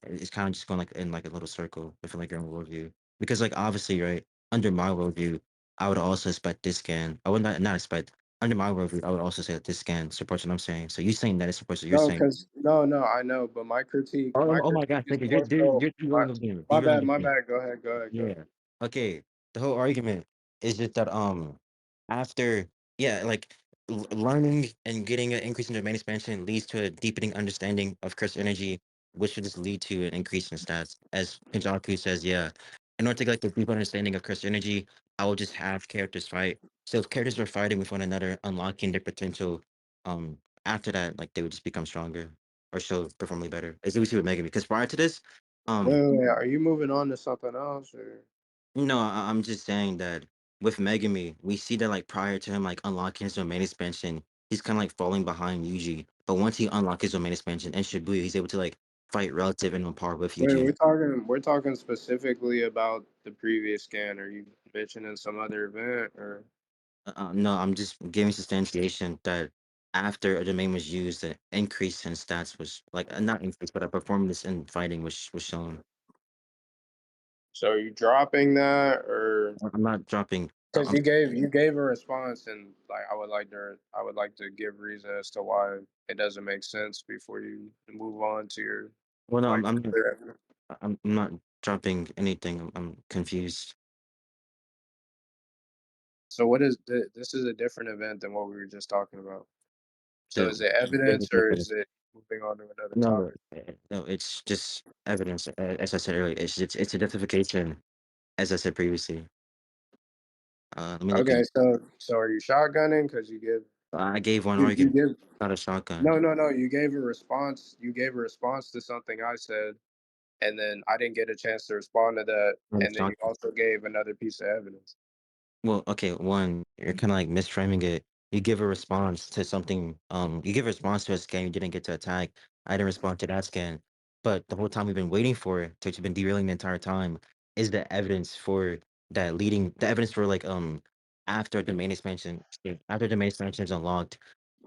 It's kind of just going like in like a little circle within like your own worldview. Because like obviously, right, under my worldview, I would also expect this scan. I would not expect under my worldview, I would also say that this scan supports what I'm saying. So you saying that it supports what you're no, saying. because no, I know, but my Oh my critique gosh, is nigga, more so. you're My, derailing the game. my Derailing bad, the my game. bad. Go ahead, go ahead, go ahead. Yeah. Okay. The whole argument is just that after yeah, like learning and getting an increase in domain expansion leads to a deepening understanding of curse energy, which would just lead to an increase in stats. As Pinjaku says, yeah. In order to get like the deep understanding of curse energy, I will just have characters fight. So if characters were fighting with one another, unlocking their potential, after that, like they would just become stronger or show performally better. As we see with Megami. Because prior to this, Wait, um, wait, wait. Are you moving on to something else, or? no, I'm just saying that with Megami, we see that like prior to him like unlocking his domain expansion, he's kind of like falling behind Yuji. But once he unlocks his domain expansion and Shibuya, he's able to like fight relative and on par with Wait, Yuji. we're talking specifically about the previous scan. Are you mentioning some other event, or? No, I'm just giving substantiation that after a domain was used, the increase in stats was like not increase, but a performance in fighting was shown. So are you dropping that, or? I'm not dropping. Because you gave a response, and like I would like to give reason as to why it doesn't make sense before you move on to your Well, no, like. I'm not. dropping anything. I'm confused. So what is this is a different event than what we were just talking about. So The is it evidence or is it moving on to another no, topic? no, it's just evidence. As I said earlier, it's identification. As I said previously. Let me look Okay, at. so are you shotgunning? Because I gave one you argument, give not a shotgun. no, you gave a response. You gave a response to something I said, and then I didn't get a chance to respond to that. Not a And then you shotgun. also gave another piece of evidence. Well, okay, one, you're kind of like misframing it. You give a response to something. You give a response to a scan you didn't get to attack. I didn't respond to that scan, but the whole time we've been waiting for it, which has been derailing the entire time, is the evidence for that leading. The evidence for like after the main expansion, after the main expansion is unlocked,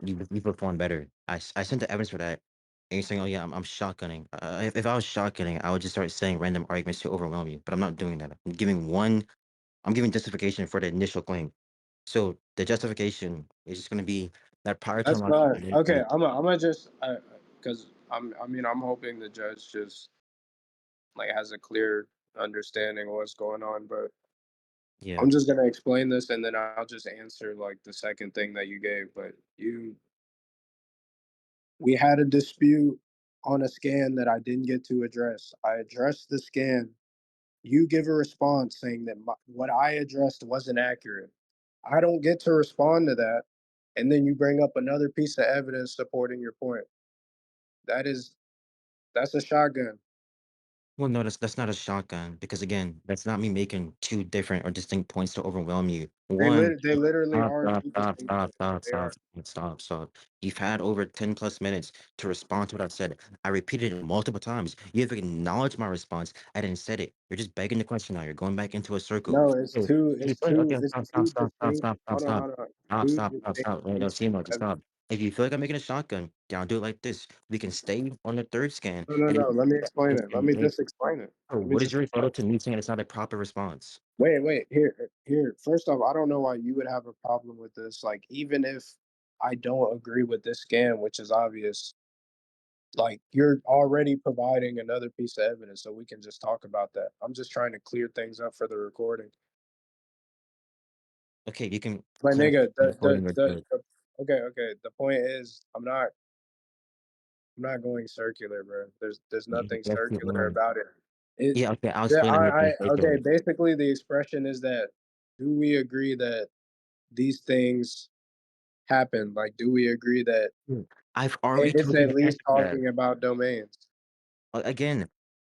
you perform better. I sent the evidence for that. And you're saying, oh yeah, I'm shotgunning. If I was shotgunning, I would just start saying random arguments to overwhelm you. But I'm not doing that. I'm giving justification for the initial claim. So the justification is just going to be that prior to That's unlocking fine. the main Okay, point. I'm gonna just because I mean I'm hoping the judge just like has a clear understanding of what's going on, but Yeah. I'm just gonna explain this and then I'll just answer like the second thing that you gave. But we had a dispute on a scan that I didn't get to address. I addressed the scan. You give a response saying that what I addressed wasn't accurate. I don't get to respond to that, and then you bring up another piece of evidence supporting your point. That is that's a shotgun. Well, no, that's not a shotgun because again, that's not me making two different or distinct points to overwhelm you. One, They literally stop, are stop, two stop, distinct stop, points. stop, They stop, are. stop, stop. You've had over 10 plus minutes to respond to what I said. I repeated it multiple times. You have acknowledged my response. I didn't said it. You're just begging the question now. You're going back into a circle. No, So, okay, it's stop, stop, two stop, stop, distinct. stop, stop, stop. Hold on. Stop, Two stop, stop, distinct stop. Wait, no, pieces Simo, of just evidence. stop. If you feel like I'm making a shotgun, then I'll do it like this. We can stay on the third scan, and if No. Let me explain it. Let me and just explain it. Let me what is just your explain rebuttal it. to me saying it's not a proper response? Wait. Here. First off, I don't know why you would have a problem with this. Like, even if I don't agree with this scan, which is obvious, like you're already providing another piece of evidence, so we can just talk about that. I'm just trying to clear things up for the recording. Okay, you can My clarify nigga, the recording real quick. okay. The point is, I'm not going circular, bro. There's nothing Yes, you circular are. about it. It Yeah, okay, I'll there explain. I'm making a okay, circular. basically the expression is that do we agree that these things happen? Like, do we agree that Hmm. I've already it's told you at the answer least to that. talking about domains? Again,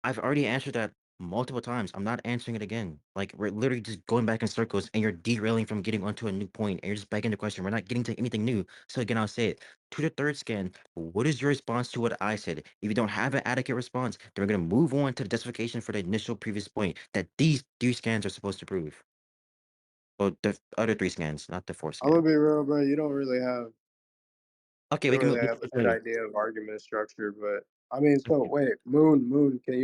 I've already answered that multiple times. I'm not answering it again. Like we're literally just going back in circles, and you're derailing from getting onto a new point, and you're just begging the question. We're not getting to anything new. So again, I'll say it to the third scan. What is your response to what I said? If you don't have an adequate response, then we're gonna move on to the justification for the initial previous point that these three scans are supposed to prove. Well, the other three scans, not the fourth I'm gonna scan. be real, bro. Okay, You we don't can really move. have a good Wait, idea of argument structure, but I mean, so okay. wait, Moon, can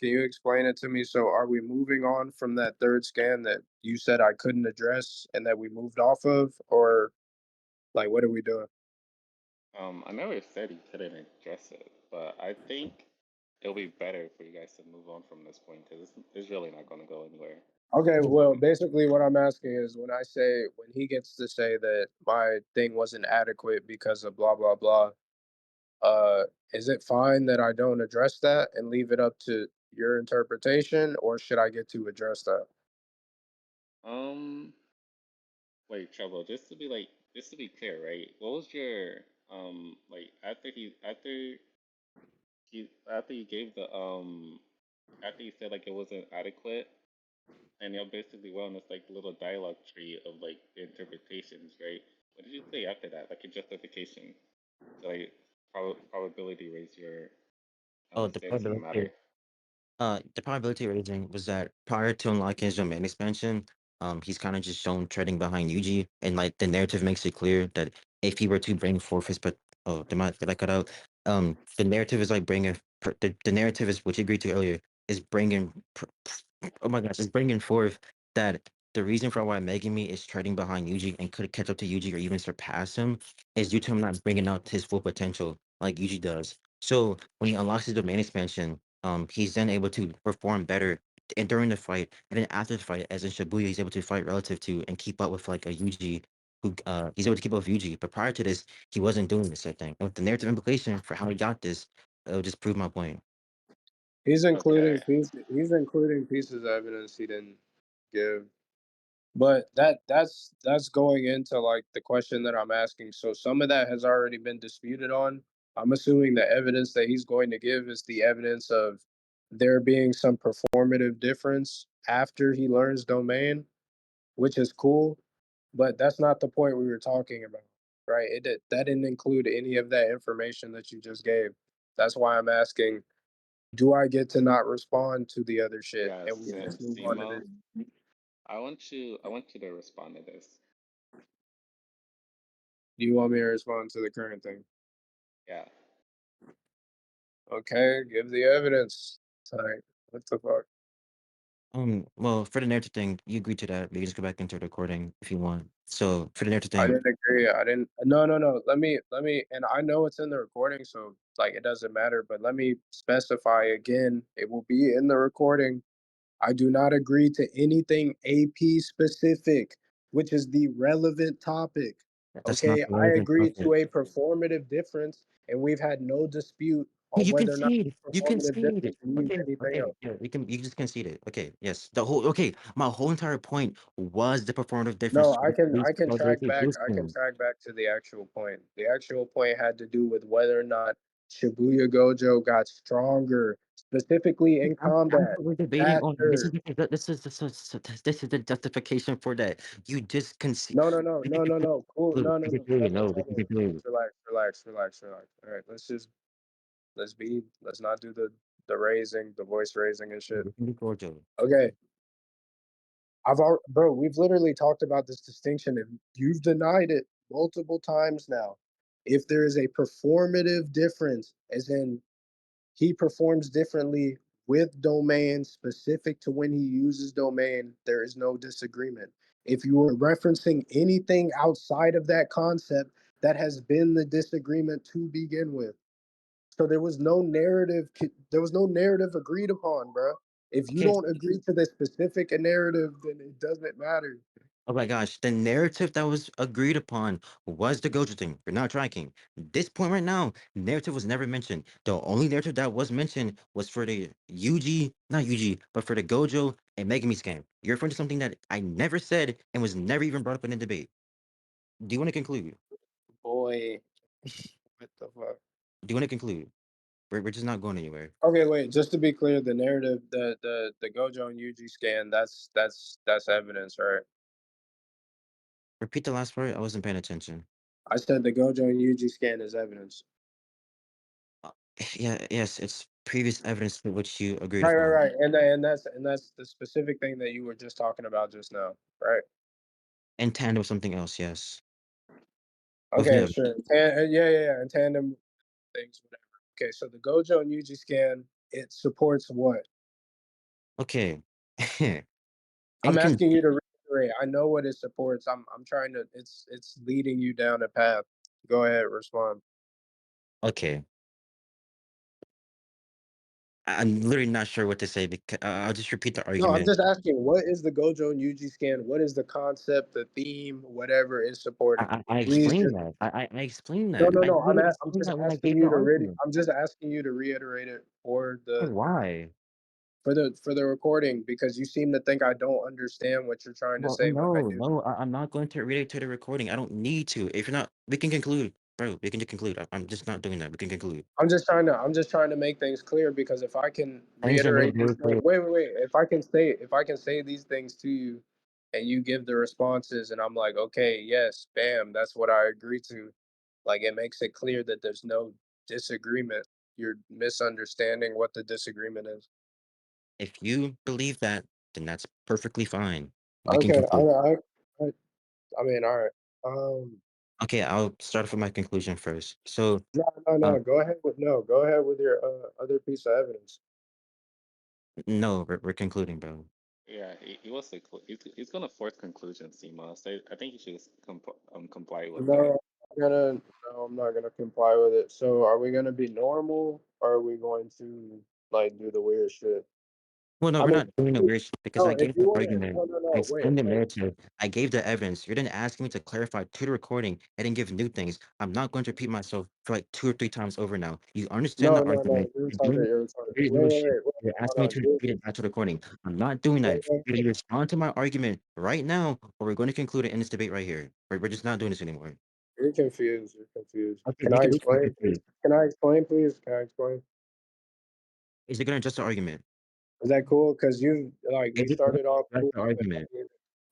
you explain it to me? So are we moving on from that third scan that you said I couldn't address and that we moved off of, or like what are we doing? I never said he couldn't address it, but I think it'll be better for you guys to move on from this point because it's really not going to go anywhere. Okay, well, Um, basically what I'm asking is when he gets to say that my thing wasn't adequate because of blah blah blah, uh, is it fine that I don't address that and leave it up to your interpretation, or should I get to address that? um, wait, Trouble, just to be clear, right? What was your like after you gave the after you said like it wasn't adequate and you basically went on this like little dialogue tree of like the interpretations, right? What did you say after that? Like a justification to like probability raise your Oh, stance on the matter. the probability raising was that prior to unlocking his domain expansion, he's kind of just shown treading behind Yuji, and like the narrative makes it clear that if he were to bring forth his, but oh, did I cut out? The narrative is like the narrative is what you agreed to earlier is oh my gosh, is bringing forth that the reason for why Megami is treading behind Yuji and could catch up to Yuji or even surpass him is due to him not bringing out his full potential like Yuji does. So when he unlocks his domain expansion he's then able to perform better and during the fight, and then after the fight, as in Shibuya, he's able to fight relative to and keep up with like a Yuji, who he's able to keep up with Yuji. But prior to this, he wasn't doing this. I think, and with the narrative implication for how he got this, it'll just prove my point. Okay. He's including pieces of evidence he didn't give. But that's going into like the question that I'm asking. So some of that has already been disputed on. I'm assuming the evidence that he's going to give is the evidence of there being some performative difference after he learns domain, which is cool, but that's not the point we were talking about, right? That didn't include any of that information that you just gave. That's why I'm asking, do I get to not respond to the other shit and we Yes, and just move on to Simo, this? I want you to respond to this. Do you want me to respond to the current thing? Yeah. Okay, give the evidence. Sorry. What the fuck? Well, for the narrative thing, you agree to that. We can just go back into the recording if you want. So for the narrative I thing, didn't agree. I didn't. No, no, no. Let me. And I know it's in the recording, so like it doesn't matter. But let me specify again. It will be in the recording. I do not agree to anything AP specific, which is the relevant topic. that's not Okay, the I relevant agree topic. to a performative difference, and we've had no dispute Hey, on you whether or not concede. the You performative concede. difference means Okay, anything okay, else. yeah, you just conceded. Okay, yes. The whole okay, my whole entire point was the performative difference No, between I police can Gojo track to back. I can Justin. track back to the actual point. The actual point had to do with whether or not Shibuya Gojo got stronger, specifically in I'm combat, we're debating on faster. this is the justification for that. You just concede. No, no, no, no, no, no. Cool. No, no, no. Settle, No, we can settle. conclude. Relax, relax, relax, relax. All right, let's not do the raising, the voice raising and shit. We can do Gojo. Okay, bro, we've literally talked about this distinction and you've denied it multiple times now. If there is a performative difference, as in he performs differently with domain specific to when he uses domain, there is no disagreement. If you are referencing anything outside of that concept, that has been the disagreement to begin with. So there was no narrative agreed upon, bro. If you Okay. don't agree to the specific narrative, then it doesn't matter. Oh my gosh, the narrative that was agreed upon was the Gojo thing. We're not tracking. This point right now, narrative was never mentioned. The only narrative that was mentioned was for the Yuji, not Yuji, but for the Gojo and Megami scam. You're referring to something that I never said and was never even brought up in the debate. Do you want to conclude? Boy, what the fuck? Do you want to conclude? We're just not going anywhere. Okay, wait. Just to be clear, the narrative, the Gojo and Yuji scan, that's evidence, right? Repeat the last part. I wasn't paying attention. I said the Gojo and Yuji scan is evidence. Uh, Yeah, yes, it's previous evidence to which you agreed Right, right, upon. right. And that's the specific thing that you were just talking about just now, right? In tandem with something else, yes. With Okay, yeah, sure. Yeah, yeah, yeah. In tandem things, whatever. Okay, so the Gojo and Yuji scan, it supports what? okay. I'm And can asking you to reiterate. I know what it supports. I'm trying to. It's leading you down a path. Go ahead, respond. okay. I'm literally not sure what to say because I'll just repeat the No, I'm argument. just asking. What is the Gojo and Yuji scan? What is the concept, the theme, whatever is supporting? I Please explained just that. I explained no, that. no, I no. literally I'm explained just that when I asking gave you the to argument. I'm just asking you to reiterate it Why? for the recording because you seem to think I don't understand what you're trying to Well, say when I no, do. no, I'm not going to read it to the recording. I don't need to. If you're not, we can conclude, bro. We can just conclude. I'm just not doing that. We can conclude. I'm just trying to make things clear because if I can Things are made reiterate these very things, clear. wait. If I can say these things to you and you give the responses and I'm like, okay, yes, bam, that's what I agree to. Like it makes it clear that there's no disagreement. You're misunderstanding what the disagreement is. If you believe that, then that's perfectly fine. We can Okay, conclude. I, I mean, all right. Okay, I'll start off with my conclusion first. So, No, no, uh, no. Go ahead with your other piece of evidence. no, we're concluding, bro. Yeah, he was like, he's gonna force conclusions, Simo. So I think you should just comply with that. No, no, I'm not gonna comply with it. So, are we gonna be normal? Or are we going to? like do the weird shit. Well, no, I we're mean, not doing a weird shit because no, I if gave you the want to, argument. no, no, I no, wait, explained the wait. narrative. I gave the evidence. You're then asking me to clarify to the recording and then give new things. I'm not going to repeat myself for like two or three times over now. You understand No, the no, no, argument. you're You're doing retarded. You're retarded. very Wait, little wait, shit. wait, wait. You're Hold asking me on. to repeat it back to the recording. I'm not doing Wait, that. wait. You either respond to my argument right now, or we're going to conclude it in this debate right here. We're just not doing this anymore. You're confused. You're confused. Okay, Can you I can be explain, please? confused. Can I explain, please? Can I explain? Is it going to adjust the argument? Is that cool? Because you like we Is it going started off to address cool, the but argument?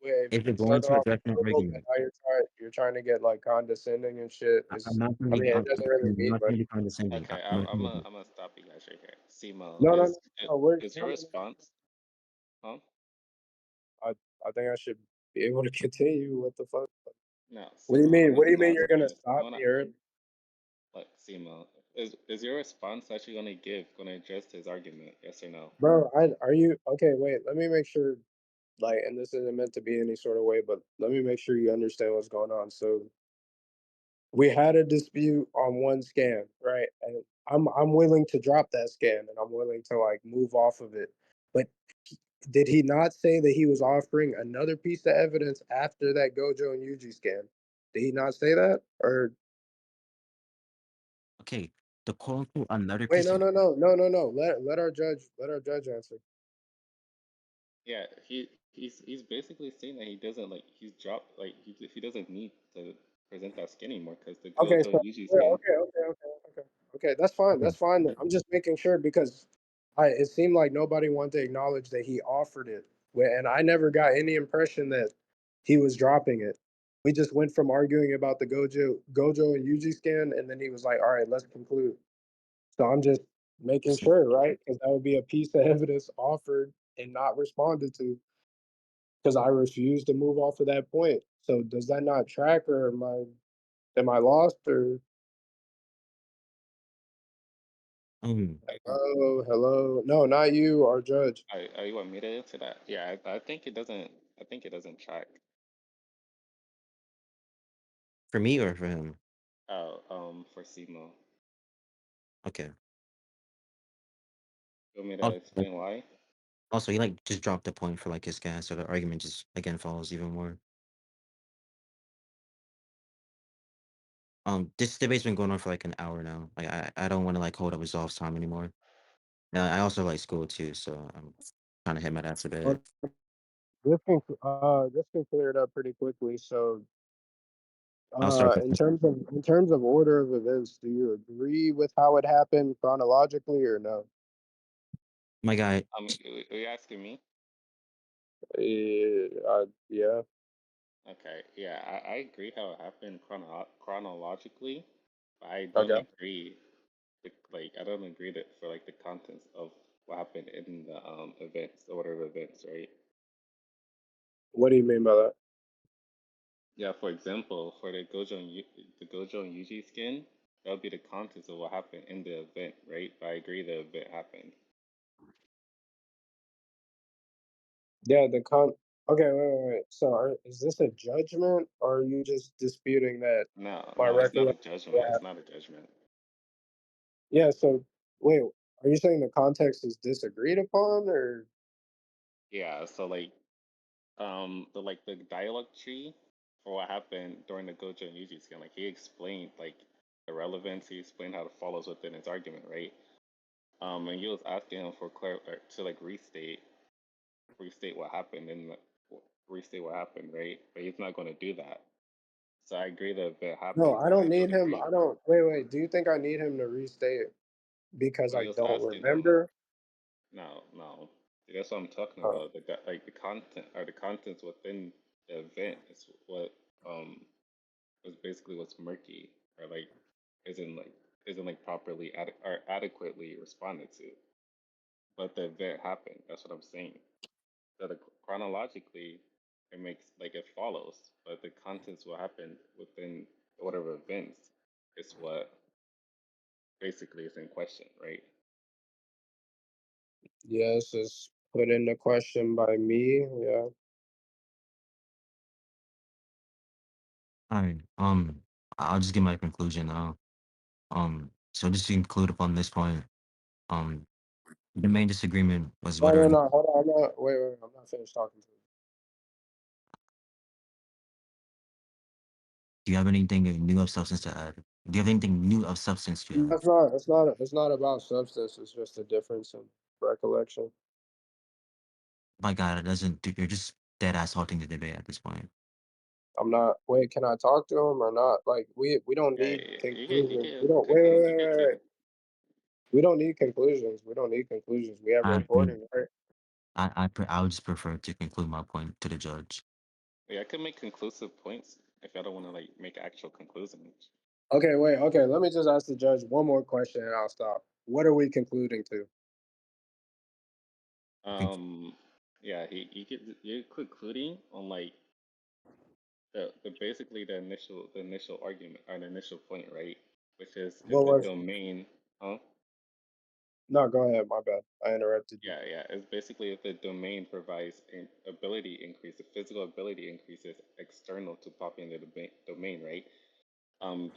wait, Is we it going started to off address the cool, but argument? now you're trying to get like condescending and shit. I'm It's not going I to mean be. it doesn't really I'm mean not much. going to be condescending. Okay, I'm not going to. I'm gonna stop you guys right here. Simo, No, no, no, no. is No, your no, no. response? Huh? I I think I should be able to continue. What the fuck? No, What do you Simo. mean? What do you I'm mean you're asking gonna you. stop No, me, no. early? Like Simo, is your response actually gonna gonna address his argument? Yes or no? Bro, are you okay? Wait, let me make sure. Like, and this isn't meant to be any sort of way, but let me make sure you understand what's going on. So we had a dispute on one scan, right? And I'm willing to drop that scan and I'm willing to like move off of it. But did he not say that he was offering another piece of evidence after that Gojo and Yuji scan? Did he not say that? Or Okay, the quote unquote another wait, piece no, of. no, no, no, no, no. Let our judge answer. Yeah, he's basically saying that he doesn't like he's dropped like he doesn't need to present that skin anymore because the Okay, Gojo so and Yuji yeah, skin. okay. That's fine. That's fine. I'm just making sure because it seemed like nobody wanted to acknowledge that he offered it, and I never got any impression that he was dropping it. We just went from arguing about the Gojo and Yuji scan, and then he was like, "All right, let's conclude." So I'm just making sure, right? Because that would be a piece of evidence offered and not responded to, because I refused to move off of that point. So does that not track, or am I lost, or Um, hello, hello? No, not you, our judge. Are you want me to answer that? Yeah, I think it doesn't. I think it doesn't track. for me or for him? Oh, for Simo. Okay. You want me to Also, explain why? also, he like just dropped the point for like his gas, so the argument just again falls even more. This debate's been going on for like an hour now. Like I don't want to like hold up Resolve's time anymore. And I also like school too, so I'm trying to hit my ass a bit. But this can clear it up pretty quickly. So, I'll start with in terms of order of events, do you agree with how it happened chronologically or no? my guy. Are you asking me? Yeah. Okay, yeah, I agree how it happened chronologically, but I don't Okay. agree. Like, I don't agree that for like the contents of what happened in the events, the order of events, right? What do you mean by that? Yeah, for example, for the Gojo and Yuji skin, that would be the contents of what happened in the event, right? But I agree the event happened. Yeah. Okay. Wait. So, is this a judgment, or are you just disputing that No, my no, it's not a recollection? Of judgment. what It's happened? not a judgment. Yeah. So, wait. Are you saying the context is disagreed upon, or Yeah, so like the dialogue tree for what happened during the Gojo and Yuji skin, like he explained like the relevance, he explained how it follows within his argument, right? And he was asking him for to like restate what happened and restate what happened, right? But he's not going to do that. So I agree that if it no? happened, I and I don't need don't him. agree. I don't. Wait. Wait. Do you think I need him to restate it because But I he was don't asking him, remember? no, no. That's what I'm talking Uh, about. Like the content or the contents within the event is what is basically what's murky or like isn't like isn't like properly or adequately responded to. But the event happened. That's what I'm saying. So chronologically, it makes like it follows, but the contents will happen within the order of events is what basically is in question, right? yes, it's put into question by me. Yeah. All right. I'll just give my conclusion now. So just to conclude upon this point, um, The main disagreement was No, whether no, or not, no. Hold on. I'm not. Wait, wait. I'm not finished talking to you. do you have anything new of substance to add? Do you have anything new of substance to add? That's not. It's not. It's not about substance. It's just a difference in recollection. My God, it doesn't. You're just dead ass halting the debate at this point. I'm not. Wait, can I talk to him or not? Like we don't Yeah, need you conclusions. We can don't. Wait, wait, wait, you can wait, wait. We don't need conclusions. We don't need conclusions. We have I mean, recording, right? I would just prefer to conclude my point to the judge. yeah, I can make conclusive points if I don't want to like make actual conclusions. Okay, wait. Okay, let me just ask the judge one more question and I'll stop. What are we concluding to? Um, yeah, you're concluding on like the basically the initial argument or the initial point, right? Which is if What the was? domain, huh? No, go ahead. My bad. I interrupted you. Yeah, it's basically if the domain provides an ability increase, the physical ability increases external to pop in the domain, right?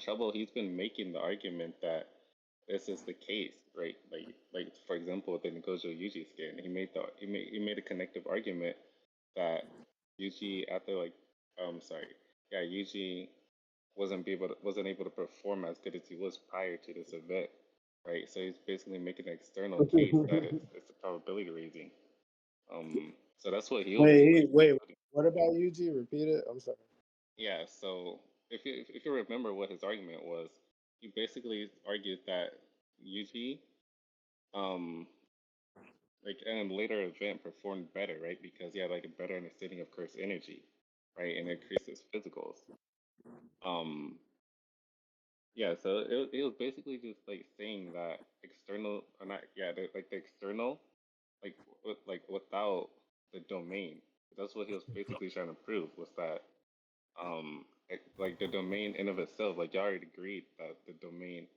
Trouble, he's been making the argument that this is the case, right? Like for example, with the Gojo Yuji skin, he made a connective argument that Yuji after like sorry, yeah, Yuji wasn't able to perform as good as he was prior to this event, right? So he's basically making an external case that it's a probability raising. So that's what he was like Wait. concluding. What about UG? Repeat it. I'm sorry. Yeah. So if you remember what his argument was, he basically argued that Yuji um like in a later event performed better, right? Because he had like a better understanding of curse energy, right, and increased his physicals. Um, Yeah, so it was basically just like saying that external or not, yeah, like the external, like without the domain. That's what he was basically trying to prove was that like the domain in of itself, like y'all already agreed that the domain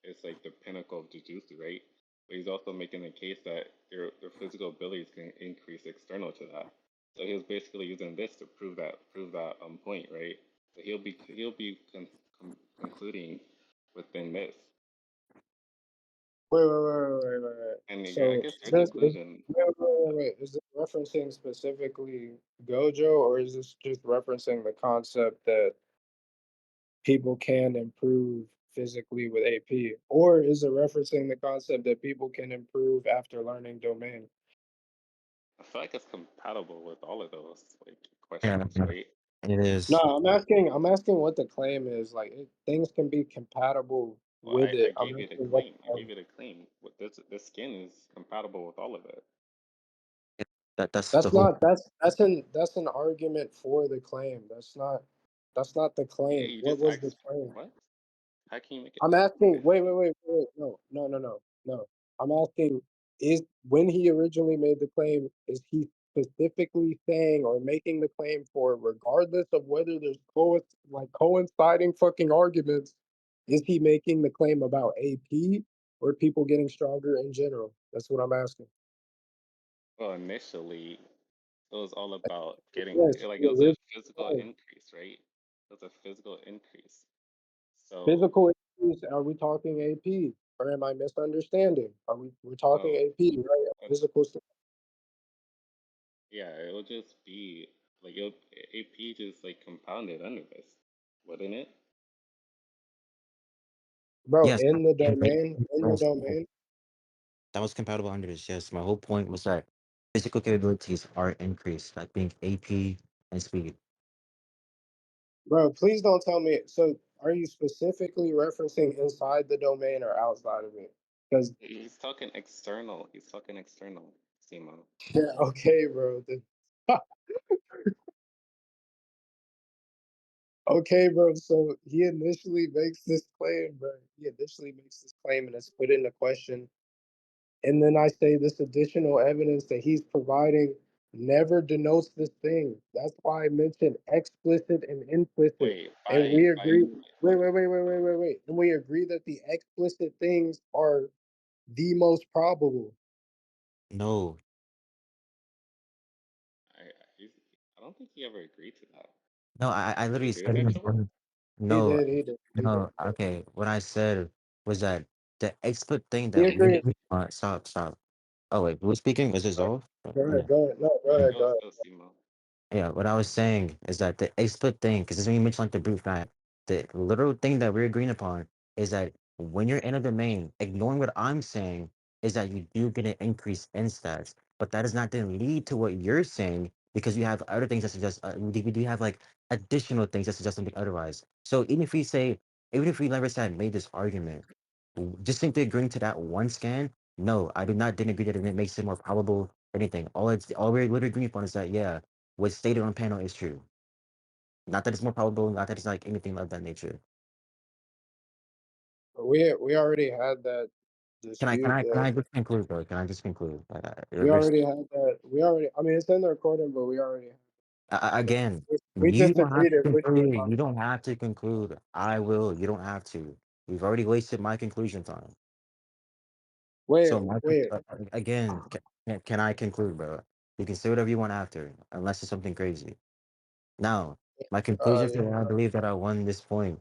is like the pinnacle of jujutsu, right? But he's also making the case that their physical abilities can increase external to that. So he was basically using this to prove that point, right? So he'll be concluding within this, Wait. and yeah, I So guess is your this conclusion. Is this referencing specifically Gojo, or is this just referencing the concept that people can improve physically with AP, or is it referencing the concept that people can improve after learning domain? I feel like it's compatible with all of those like Yeah, questions, right? it No, is. I'm asking what the claim is. Like things can be compatible Well, with I it. I'm gave you the asking what claim. I the gave you the claim. With this skin is compatible with all of it. That's the That's whole. not that's an argument for the claim. That's not the Yeah, claim. you What just was the asked claim? what? How can you make it? I'm Okay. asking. Wait. No. I'm asking. Is when he originally made the claim, is he specifically saying or making the claim for, regardless of whether there's coinciding fucking arguments, is he making the claim about AP or people getting stronger in general? That's what I'm asking. Well, initially it was all about getting Yes, like it the was a original physical claim. increase, right? It was a physical increase. So, Physical issues, are we talking AP? Or am I misunderstanding? We're talking well, AP, right? uh, Physical yeah, it'll just be like AP just like compounded under this, wouldn't it? bro, Yes, in the domain, that was compatible under this. Yes, my whole point was that physical capabilities are increased, like being AP and speed. bro, please don't tell me. So are you specifically referencing inside the domain or outside of it? Because He's talking external. He's talking external, Simo. yeah, okay, bro. Okay, bro. So he initially makes this claim, bro. He initially makes this claim and it's put into question. And then I say this additional evidence that he's providing never denotes this thing. That's why I mentioned explicit and implicit. Wait, And we by agree. Wait. And we agree that the explicit things are the most probable. No, I he's, I don't think he ever agreed to that. no, I Did you literally agree to said that, Trouble? He no, did. He did. He did. no. Okay, what I said was that the expert thing He that we agreed. stop. Oh wait, who's speaking? Is this Uh, all? Go Yeah. ahead, go ahead. No, go Yeah. ahead, go Go, Simo. Yeah, what I was saying is that the a split thing, because this is when you mentioned like the brute fact, the literal thing that we're agreeing upon is that when you're in a domain, ignoring what I'm saying is that you do get an increase in stats, but that does not then lead to what you're saying because you have other things that suggest we do have like additional things that suggest something otherwise. So even if we never said made this argument, just simply agreeing to that one scan, no, I do not didn't agree that it makes it more probable anything. All we're literally agreeing upon is that yeah, what's stated on panel is true. Not that it's more probable, not that it's like anything of that nature. We already had that dispute Can that I just conclude though? Can I just conclude? Like, we already had that we already I mean it's in the recording, but we already had that. again, We you don't have disagreed to at which one conclude. my You don't have to conclude. I will. You don't have to. We've already wasted my conclusion time. wait, So wait. again, can I conclude, bro? You can say whatever you want after, unless it's something crazy. Now, my conclusion Yeah. for why I believe that I won this point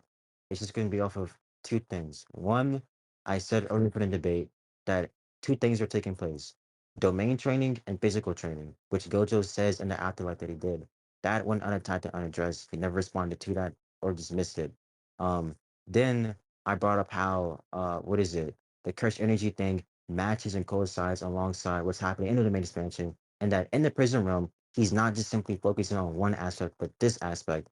is just going to be off of two things. One, I said earlier in the debate that two things are taking place: domain training and physical training, which Gojo says in the afterlife that he did. That went unattacked and unaddressed. He never responded to that or dismissed it. Um, then I brought up how what is it? The cursed energy thing matches and coincides alongside what's happening in the domain expansion, and that in the prison realm he's not just simply focusing on one aspect, but this aspect.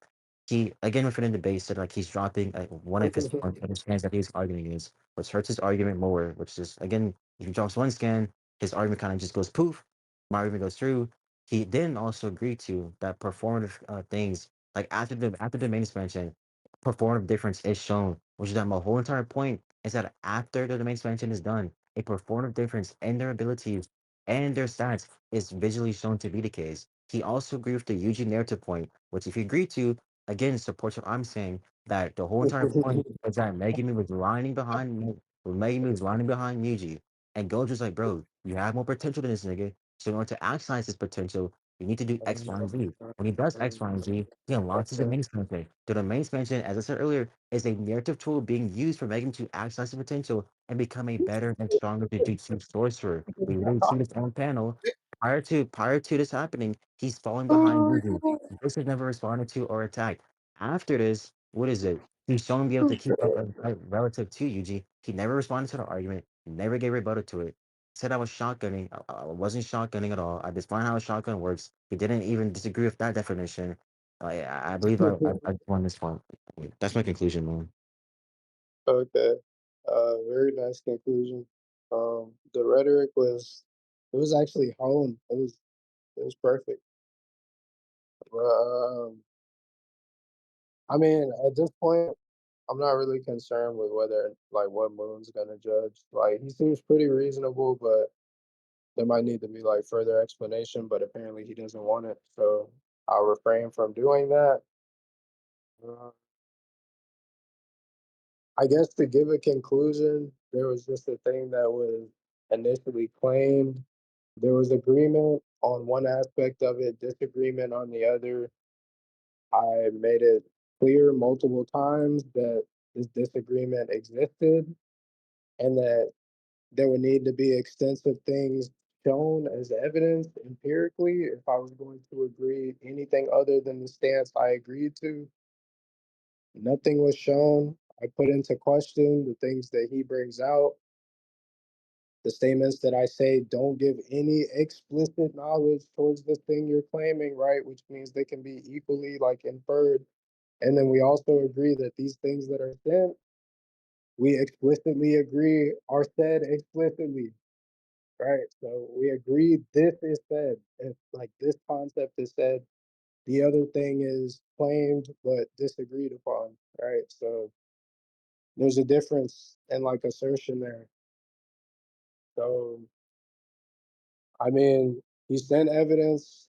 He again within the debate said like he's dropping one of his points of his scans that he's arguing is, which hurts his argument more. Which is again, if he drops one scan, his argument kind of just goes poof. My argument goes through. He then also agreed to that performative things like after the main expansion, performative difference is shown, which is that my whole entire point is that after the domain expansion is done, a performative difference in their abilities and their stats is visually shown to be the case. He also agreed with the Yuji narrative point, which if you agree to, again, supports what I'm saying, that the whole entire point is that Megumi was lining behind Yuji. And Gojo's like, bro, you have more potential than this nigga. So in order to actualize this potential, you need to do X, Y, and Z. When he does X, Y, and Z, he unlocks his domain expansion. The domain expansion, as I said earlier, is a narrative tool being used for Megan to actualize the potential and become a better and stronger Jujutsu sorcerer. We literally see this on panel. Prior to this happening, he's falling behind Yuji. This is never responded to or attacked. After this, what is it? He's shown to be able to keep up relative to Yuji. He never responded to the argument, never gave rebuttal to it. Said I was shotgunning. I wasn't shotgunning at all. I defined how a shotgun works. He didn't even disagree with that definition. I believe I won this one. That's my conclusion, man. Okay. Very nice conclusion. The rhetoric was it was actually honed. It was perfect. I mean, at this point, I'm not really concerned with whether like what Moon's gonna judge. Like he seems pretty reasonable, but there might need to be like further explanation. But apparently he doesn't want it, so I'll refrain from doing that. Uh, I guess to give a conclusion, there was just a thing that was initially claimed. There was agreement on one aspect of it, disagreement on the other. I made it clear multiple times that this disagreement existed and that there would need to be extensive things shown as evidence empirically if I was going to agree anything other than the stance I agreed to. Nothing was shown. I put into question the things that he brings out. The statements that I say don't give any explicit knowledge towards the thing you're claiming, right? Which means they can be equally like inferred. And then we also agree that these things that are sent, we explicitly agree are said explicitly, right? So we agree this is said. If like this concept is said, the other thing is claimed but disagreed upon, right? So there's a difference in like assertion there. So I mean, he sent evidence.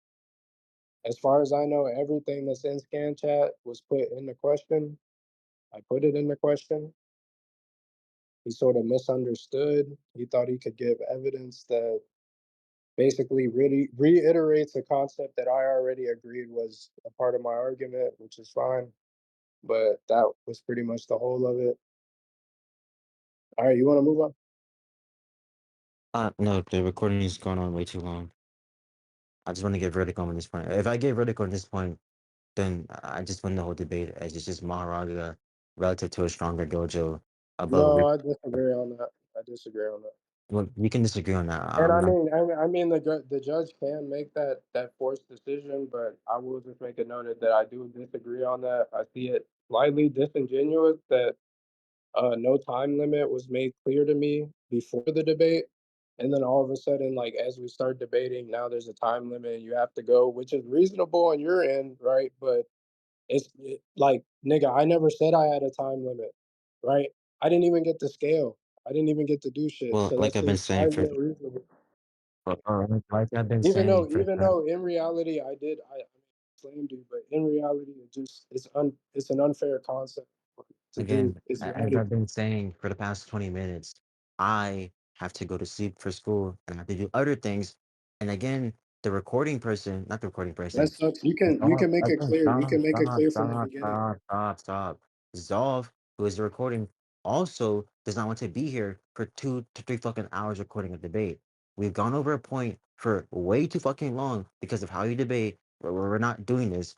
As far as I know, everything that's in scan chat was put in the question. I put it in the question. He sort of misunderstood. He thought he could give evidence that basically really reiterates a concept that I already agreed was a part of my argument, which is fine. But that was pretty much the whole of it. All right, you want to move on? No, the recording is going on way too long. I just want to get verdict on this point. If I get verdict on this point, then I just win the whole debate as it's just Mahoraga relative to a stronger Gojo above. No, I disagree on that. I disagree on that. Well, you can disagree on that. And I'm not. I mean, the judge can make that forced decision, but I will just make it noted that I do disagree on that. I see it slightly disingenuous that no time limit was made clear to me before the debate, and then all of a sudden, like as we start debating, now there's a time limit and you have to go, which is reasonable on your end, right? But like nigga, I never said I had a time limit, right? I didn't even get to scale. I didn't even get to do shit. Well, So like that's I've been just why saying isn't for, it reasonable? like I've been Even saying though for the even past. though in reality I slammed you, but in reality it's an unfair concept to do. Again, It's as limited. I've been saying for the past 20 minutes, I have to go to sleep for school and I have to do other things. And again, the recording person, not the recording That person, sucks. You Zolf, can make it again, clear. You stop, can make it stop, clear from the stop, beginning. stop, stop, stop. Zolf, who is the recording, also does not want to be here for 2 to 3 fucking hours recording a debate. We've gone over a point for way too fucking long because of how you debate. We're not doing this.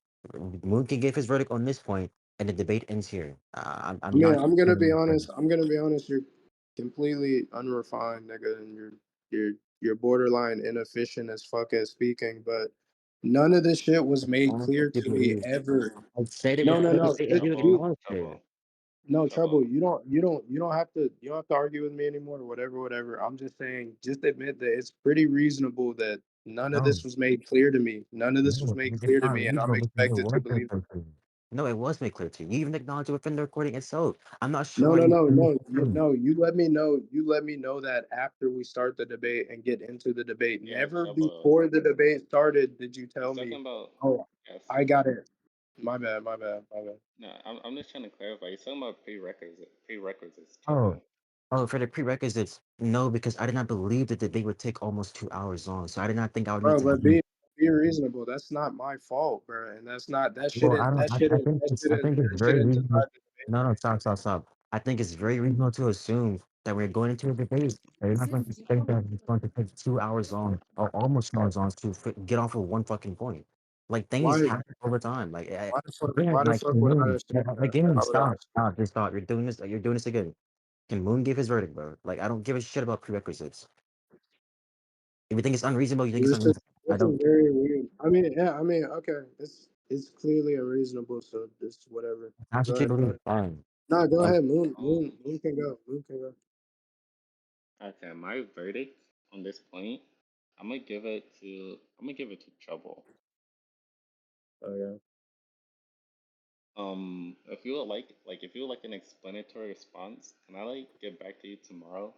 Moon can give his verdict on this point, and the debate ends here. I I'm mean, not. I'm gonna be honest. I'm gonna be honest. You're completely unrefined, nigga, and you're borderline inefficient as fuck at speaking. But none of this shit was made I clear to me ever. I said it No, no, before you no. say Just anything Trouble, you. else there. trouble, No trouble. trouble. You don't have to argue with me anymore or whatever, whatever. I'm just saying, just admit that it's pretty reasonable that none of No, this was made clear to me. None of this was no, made it's clear to not me, and I'm reasonable because it expected to was made believe clear it. to you. No, it was made clear to you. You even acknowledged it within the recording itself. I'm not sure No, why no, you no, think no, it's true. no. You let me know. You let me know that after we start the debate and get into the debate. Yeah, Never trouble. before the debate started did you He's tell talking me, about "Oh, yes. I got it." My bad. My bad. My bad. No, I'm just trying to clarify. He's talking about prerequisites. Oh, Trouble. oh, for the prerequisites, no, because I did not believe that the debate would take almost 2 hours long. So I did not think I would need Bro, to have. but be reasonable. That's not my fault, bro. And that's not Well, I don't. I think it's that very shouldn't reasonable. decide the debate. No, no, stop, stop, stop. I think it's very reasonable to assume that we're going into a debate. That you're not going to think that it's going to take 2 hours long or almost 2 hours long to get off of one fucking point. Like things Why happen over time. Like again, why the like fuck would I Moon. assume that? Again, Why would I stop, assume stop, just stop. You're doing this. You're doing this again. Can Moon give his verdict, bro? Like I don't give a shit about prerequisites. If you think it's unreasonable, you think it's this is unreasonable. I this is don't. very weird. I mean, yeah, I mean, okay. It's clearly unreasonable, so just whatever. That's Go what you ahead, go believe. ahead. Fine. No, go Um, ahead. Um. Moon can go. Moon can go. Okay, my verdict on this point, I'm gonna give it to trouble. Oh yeah. If you would if you would like an explanatory response, can I get back to you tomorrow?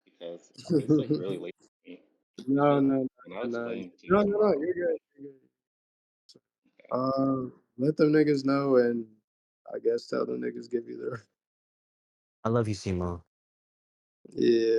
Because it's really late for me. No, But no, and I'll no, no, explain to you no, no, no. tomorrow. You're good. You're good. Okay. Let them niggas know, and I guess tell them niggas give you their I love you, Simo. yeah.